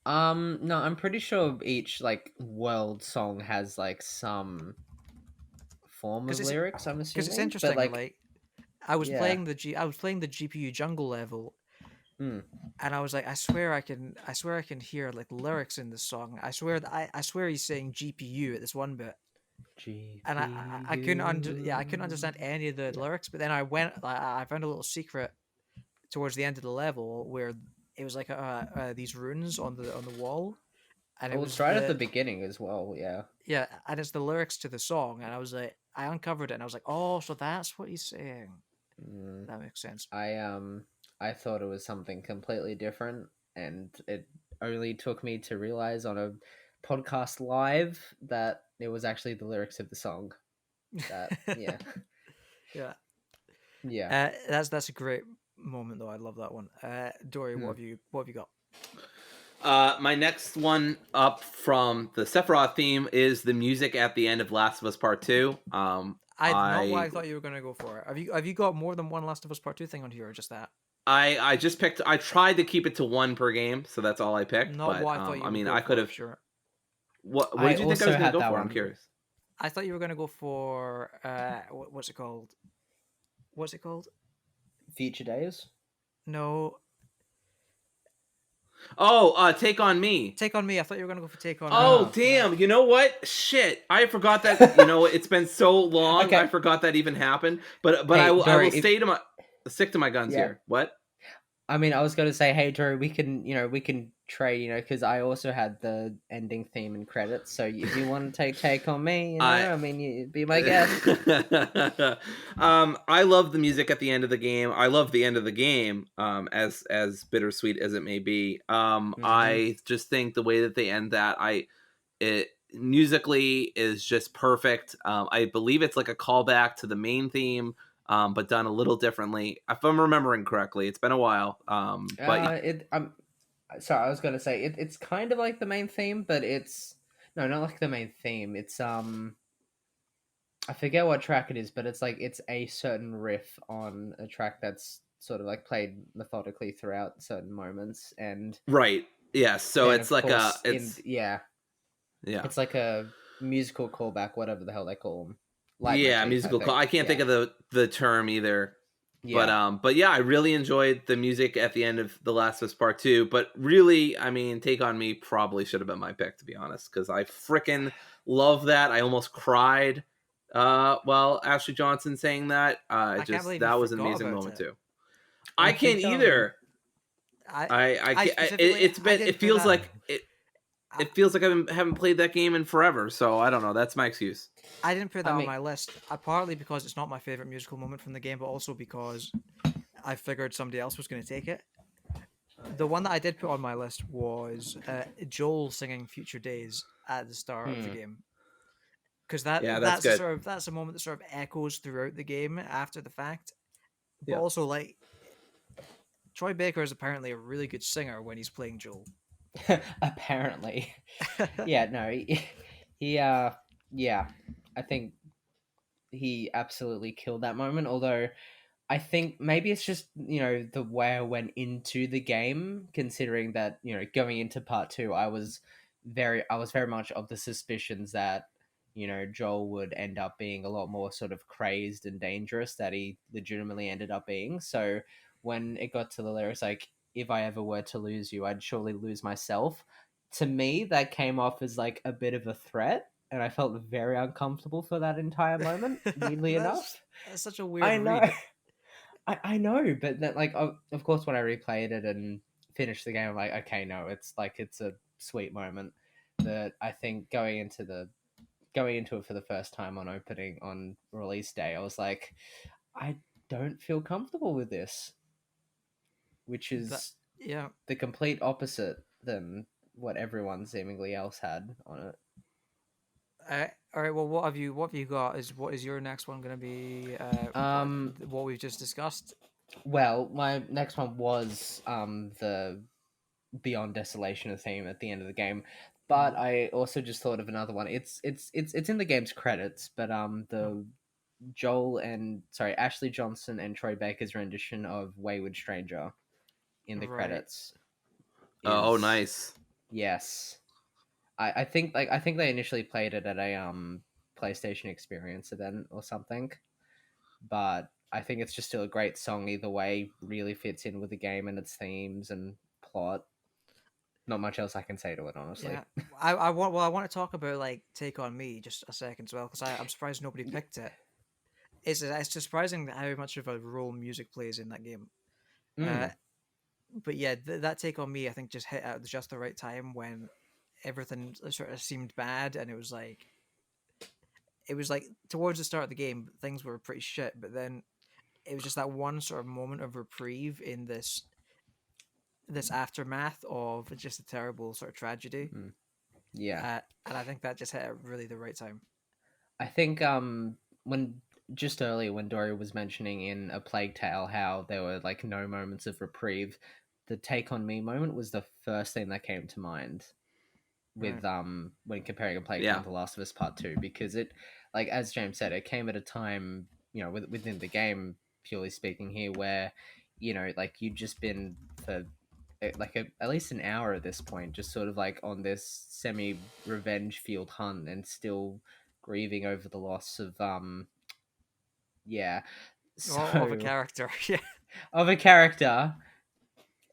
No, I'm pretty sure each like world song has like some form of 'Cause it's- lyrics. I'm assuming Because it's interesting. But, Like I was yeah. playing the GPU Jungle level, Mm. and I was like, I swear I can hear like lyrics in this song. I swear he's saying GPU at this one bit. And I couldn't I couldn't understand any of the lyrics. But then I found a little secret towards the end of the level where it was like these runes on the wall, and it was it's right at the beginning as well. Yeah. yeah, and it's the lyrics to the song, and I was like, I uncovered it, and I was like, oh, so that's what he's saying. That makes sense. I thought it was something completely different, and it only took me to realize on a podcast live that it was actually the lyrics of the song. That Yeah. yeah. That's a great moment though. I love that one. Dory, what have you got? My next one up from the Sephiroth theme is the music at the end of Last of Us Part 2. Not what I thought you were gonna go for. Have you got more than one Last of Us Part 2 thing on here, or just that? I just picked. I tried to keep it to one per game, so that's all I picked. Not but what I thought you. I mean, would go I could for, have. Sure. What I did you think I was also going to had go that for? one. I'm curious. I thought you were gonna go for what's it called? What's it called? Future Days. No, Oh, Take on Me. Take on Me. I thought you were gonna go for Take on Me. Oh, damn. You know what? Shit. I forgot that, it's been so long. Okay. I forgot that even happened. But Hey, I will Dory, stick to my guns here. What? I mean, I was going to say, hey, Drew, we can trade, because I also had the ending theme and credits. So if you want to take on me, you be my guest. I love the music at the end of the game. I love the end of the game, as bittersweet as it may be. I just think the way that they end that, it musically is just perfect. I believe it's like a callback to the main theme. But done a little differently, if I'm remembering correctly. It's been a while. Sorry, I was gonna say it's kind of like the main theme, but it's not like the main theme. It's I forget what track it is, but it's a certain riff on a track that's sort of like played methodically throughout certain moments, and right, yeah. So it's like it's like a musical callback, whatever the hell they call them. Musical call. I can't think of the term either. But yeah, I really enjoyed the music at the end of The Last of Us Part 2. But really, I mean, Take On Me probably should have been my pick, to be honest, because I freaking love that. I almost cried while Ashley Johnson saying that. I can't believe you That was an forgot amazing about moment it. too. I can't think, either. I specifically, It's I been. didn't It put feels that. like it. It feels like I haven't played that game in forever. So I don't know. That's my excuse. I didn't put that I on mean, my list. Partly because it's not my favorite musical moment from the game, but also because I figured somebody else was going to take it. The one that I did put on my list was Joel singing "Future Days" at the start of the game, because Yeah, that's that's good. that's a moment that sort of echoes throughout the game after the fact. But Yeah. also, like, Troy Baker is apparently a really good singer when he's playing Joel. apparently, yeah, no, yeah, I think he absolutely killed that moment. Although I think maybe it's just, the way I went into the game, considering that, going into part 2, I was very much of the suspicions that, Joel would end up being a lot more sort of crazed and dangerous that he legitimately ended up being. So when it got to the lyrics like, if I ever were to lose you, I'd surely lose myself. To me, that came off as like a bit of a threat, and I felt very uncomfortable for that entire moment, weirdly enough. That's such a weird I know. read. I know, but then, like, of course, when I replayed it and finished the game, I'm like, okay, no, it's a sweet moment that I think going into it for the first time on release day, I was like, I don't feel comfortable with this, which That is yeah. the complete opposite than what everyone seemingly else had on it. All right. Well, what have you got? What is your next one going to be? Um, What we've just discussed. well, my next one was the Beyond Desolation theme at the end of the game, but I also just thought of another one. It's in the game's credits, but the Ashley Johnson and Troy Baker's rendition of Wayward Stranger in the Right. credits Oh, is, nice. yes. I think they initially played it at a PlayStation Experience event or something, but I think it's just still a great song either way. Really fits in with the game and its themes and plot. Not much else I can say to it, honestly. Yeah. I want. Well, I want to talk about like Take on Me just a second as well, because I'm surprised nobody picked it. It's just surprising how much of a role music plays in that game. Uh, Mm, but yeah, that Take on Me, I think, just hit at just the right time when everything sort of seemed bad, and it was like towards the start of the game things were pretty shit, but then it was just that one sort of moment of reprieve in this aftermath of just a terrible sort of tragedy, mm, yeah. and I think that just hit at really the right time. I think when just earlier when Dory was mentioning in A Plague Tale how there were like no moments of reprieve, the Take on Me moment was the first thing that came to mind Right. with when comparing A Plague Tale Yeah. and The Last of Us Part 2, because it, like as James said, it came at a time, within the game, purely speaking here, where like you'd just been for at least an hour at this point, just sort of like on this semi revenge field hunt and still grieving over the loss of yeah, Of a so character. Yeah. of a character,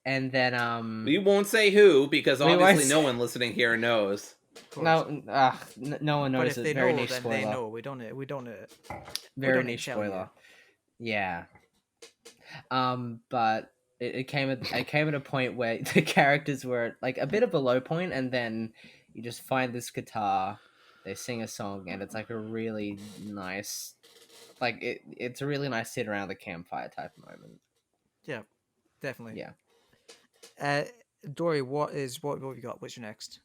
and then We won't say who because we won't obviously no one listening here knows. Of course. no, no one But knows if it. they Very know, niche then they spoiler. know. We Very don't need niche to tell you. spoiler. Yeah. But it came at a point where the characters were at, like, a bit of a low point, and then you just find this guitar, they sing a song, and it's like a really nice, like it's a really nice sit around the campfire type of moment. Yeah, definitely. Yeah. Uh, Dory, what have you got? What's your next?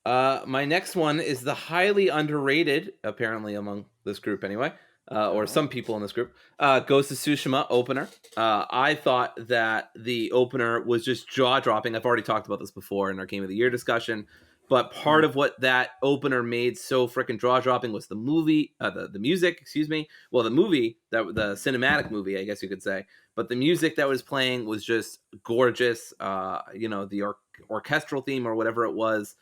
My next one is the highly underrated, apparently among this group anyway, or Alright. some people in this group, Ghost of Tsushima opener. I thought that the opener was just jaw dropping. I've already talked about this before in our Game of the Year discussion, but part of what that opener made so freaking jaw dropping was the movie, the music. Excuse me. Well, the movie, the cinematic movie, I guess you could say. But the music that was playing was just gorgeous. The orchestral theme or whatever it was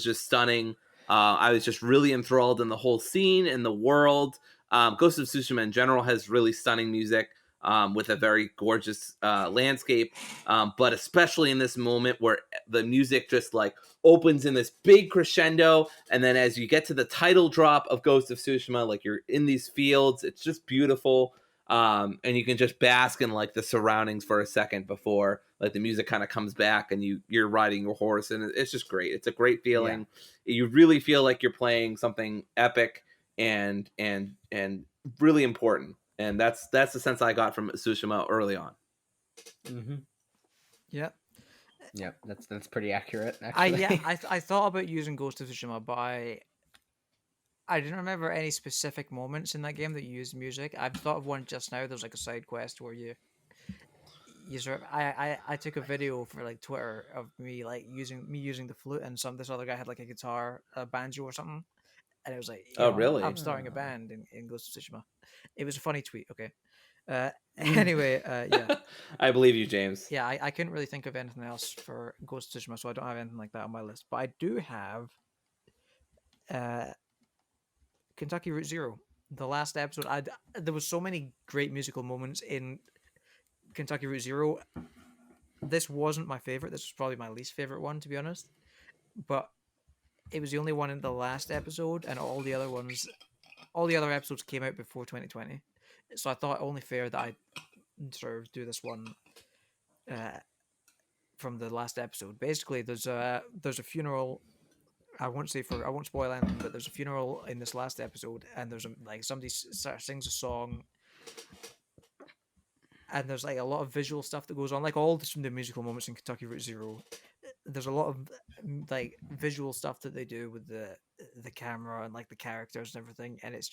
just stunning. I was just really enthralled in the whole scene and the world. Ghost of Tsushima in general has really stunning music with a very gorgeous landscape, but especially in this moment where the music just like opens in this big crescendo, and then as you get to the title drop of Ghost of Tsushima, like you're in these fields, it's just beautiful. And you can just bask in like the surroundings for a second before like the music kind of comes back and you're riding your horse, and it's just great. It's a great feeling. You really feel like you're playing something epic and really important, and that's the sense I got from Tsushima early on. Mm-hmm. Yeah. Yeah, that's pretty accurate, actually. I thought about using Ghost of Tsushima, but I didn't remember any specific moments in that game that you used music. I've thought of one just now. There's like a side quest where you sort of I took a video for like Twitter of me like using the flute, and this other guy had like a guitar, a banjo or something, and it was like, Oh, I'm really? starting a band in Ghost of Tsushima. It was a funny tweet. Okay. Anyway, yeah. I believe you, James. Yeah, I couldn't really think of anything else for Ghost of Tsushima, so I don't have anything like that on my list. But I do have Kentucky Route Zero. The last episode, there was so many great musical moments in Kentucky Route Zero. This wasn't my favorite. This was probably my least favorite one, to be honest. But it was the only one in the last episode, and all the other episodes came out before 2020. So I thought only fair that I sort of do this one from the last episode. Basically, there's a funeral. I won't spoil anything, but there's a funeral in this last episode, and there's somebody sings a song, and there's like a lot of visual stuff that goes on, like all the musical moments in Kentucky Route Zero. There's a lot of like visual stuff that they do with the camera and like the characters and everything, and it's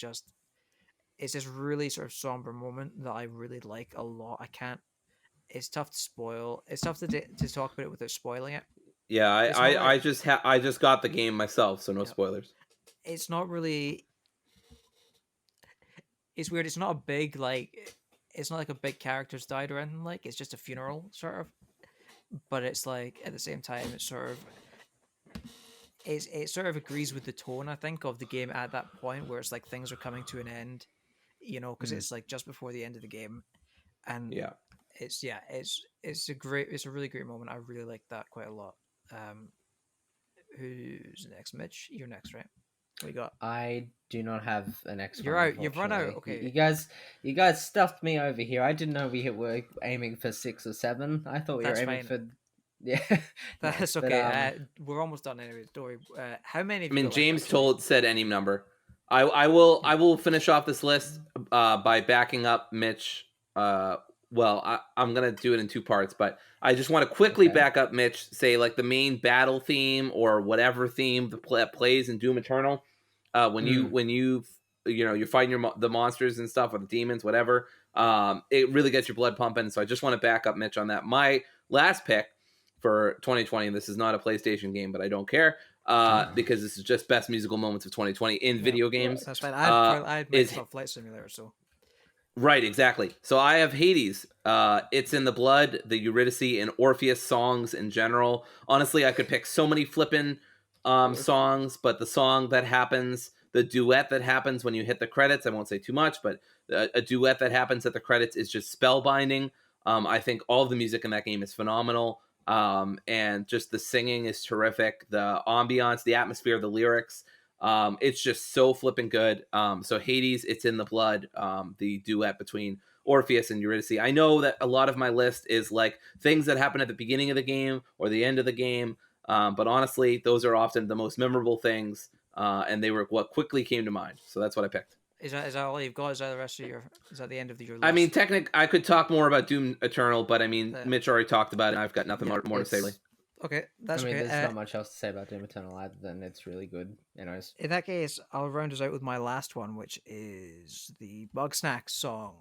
this really sort of somber moment that I really like a lot. It's tough to spoil. It's tough to talk about it without spoiling it. Yeah, I just got the game myself, so no spoilers. It's not really. It's weird. It's not a big it's not like a big character's died or anything. Like, it's just a funeral sort of. But it's like at the same time, it's sort of. It sort of agrees with the tone, I think, of the game at that point, where it's like things are coming to an end, because it's like just before the end of the game, and it's a really great moment. I really like that quite a lot. Who's next? Mitch, you're next, right? What you got? I do not have an X. You're out. You've run out. Okay. You guys stuffed me over here. I didn't know we were aiming for 6 or 7. I thought we were aiming for. Yeah, that's okay. We're almost done anyway. Dory, how many? James said any number. I will finish off this list by backing up Mitch. I'm gonna do it in 2 parts, but I just want to quickly back up Mitch. Say like the main battle theme or whatever theme that plays in Doom Eternal. When you're fighting the monsters and stuff, or the demons, whatever. It really gets your blood pumping. So I just want to back up Mitch on that. My last pick for 2020. This is not a PlayStation game, but I don't care because this is just best musical moments of 2020 in video games. That's fine. I had myself Flight Simulator, so. Right, exactly. So I have Hades. It's in the Blood, the Eurydice, and Orpheus songs in general. Honestly, I could pick so many flippin' songs, but the song that happens, the duet that happens when you hit the credits, I won't say too much, but a duet that happens at the credits is just spellbinding. I think all of the music in that game is phenomenal. And just the singing is terrific. The ambiance, the atmosphere, the lyrics. It's just so flipping good. So Hades, It's in the Blood, the duet between Orpheus and Eurydice. I know that a lot of my list is like things that happen at the beginning of the game or the end of the game. But honestly, those are often the most memorable things. And they were what quickly came to mind. So that's what I picked. Is that all you've got? Is that the rest of is that the end of your list? I mean, I could talk more about Doom Eternal, but I mean, Mitch already talked about it, and I've got nothing more to say. Really. Okay, that's okay. There's not much else to say about Doom Eternal other than it's really good. Anyways. In that case, I'll round us out with my last one, which is the Bugsnax song.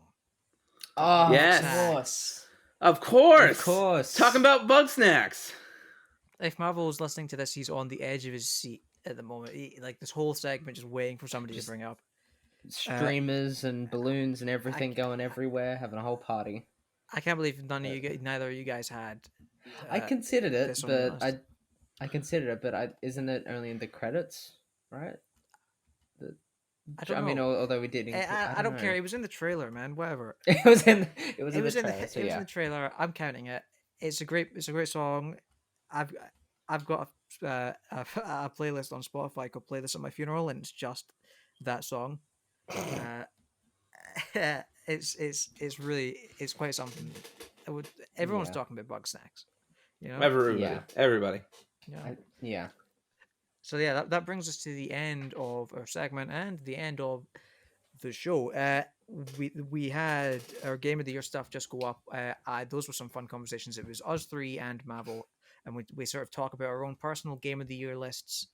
Oh, yes. Of course. Talking about Bugsnax. If Marvel was listening to this, he's on the edge of his seat at the moment. Like this whole segment, just waiting for somebody to bring up. Streamers and balloons and everything going everywhere, having a whole party. I can't believe neither of you guys had. I considered it, but I considered it, but isn't it only in the credits, right? I don't I mean, know. although we did include, I don't care. know. It was in the trailer, man. Whatever. It was in It was the in trailer. So it was in yeah. the trailer. I'm counting it. It's a great song. I've I've got a playlist on Spotify called "Play This at My Funeral," and it's just that song. Uh, it's really it's quite something. Everyone's Yeah. talking about bug snacks, you know. Everybody, everybody. Yeah. Yeah. So yeah, that brings us to the end of our segment and the end of the show. We had our game of the year stuff just go up. Those were some fun conversations. It was us three and Marvel, and we sort of talk about our own personal game of the year lists,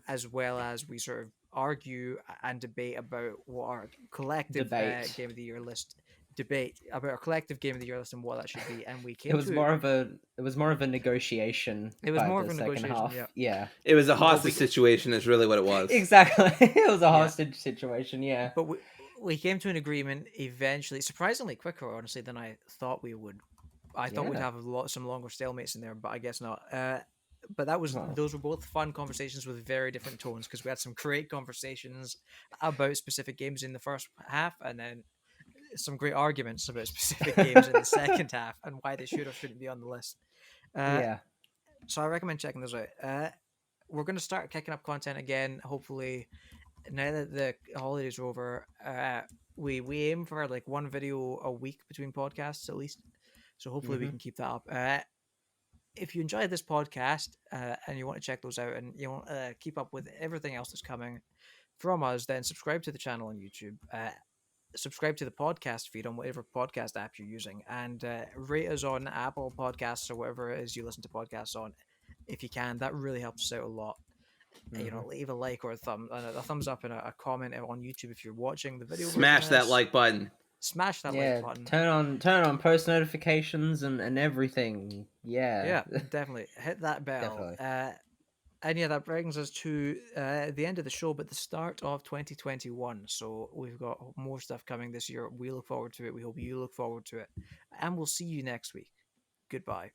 as well as we sort of argue and debate about what our collective Debate. game of the year list debate about our collective game of the year list and what that should be. And we It came was to more of a negotiation. it was by more the of a second negotiation. half. Yeah. Yeah. It was a hostage situation, is really what it was. Exactly. It was a Yeah. hostage situation. Yeah. But we came to an agreement eventually, surprisingly quicker, honestly, than I thought we would. I thought we'd Yeah. have some longer stalemates in there, but I guess not. But Well. those were both fun conversations with very different tones because we had some great conversations about specific games in the first half, and then some great arguments about specific games in the second half and why they should or shouldn't be on the list. Yeah. So I recommend checking those out. We're going to start kicking up content again, hopefully now that the holidays are over. We aim for like one video a week between podcasts at least, so hopefully we can keep that up. If you enjoyed this podcast and you want to check those out and you want to keep up with everything else that's coming from us, then subscribe to the channel on YouTube. Subscribe to the podcast feed on whatever podcast app you're using, and rate us on Apple Podcasts or whatever it is you listen to podcasts on. If you can, that really helps us out a lot. You know, leave a like or a thumbs up and a comment on YouTube if you're watching the video. Smash that like button. Smash that Yeah. like button. Turn on post notifications and everything. Yeah. Yeah, definitely hit that bell. Definitely. And yeah, that brings us to the end of the show, but the start of 2021. So we've got more stuff coming this year. We look forward to it. We hope you look forward to it, and we'll see you next week. Goodbye.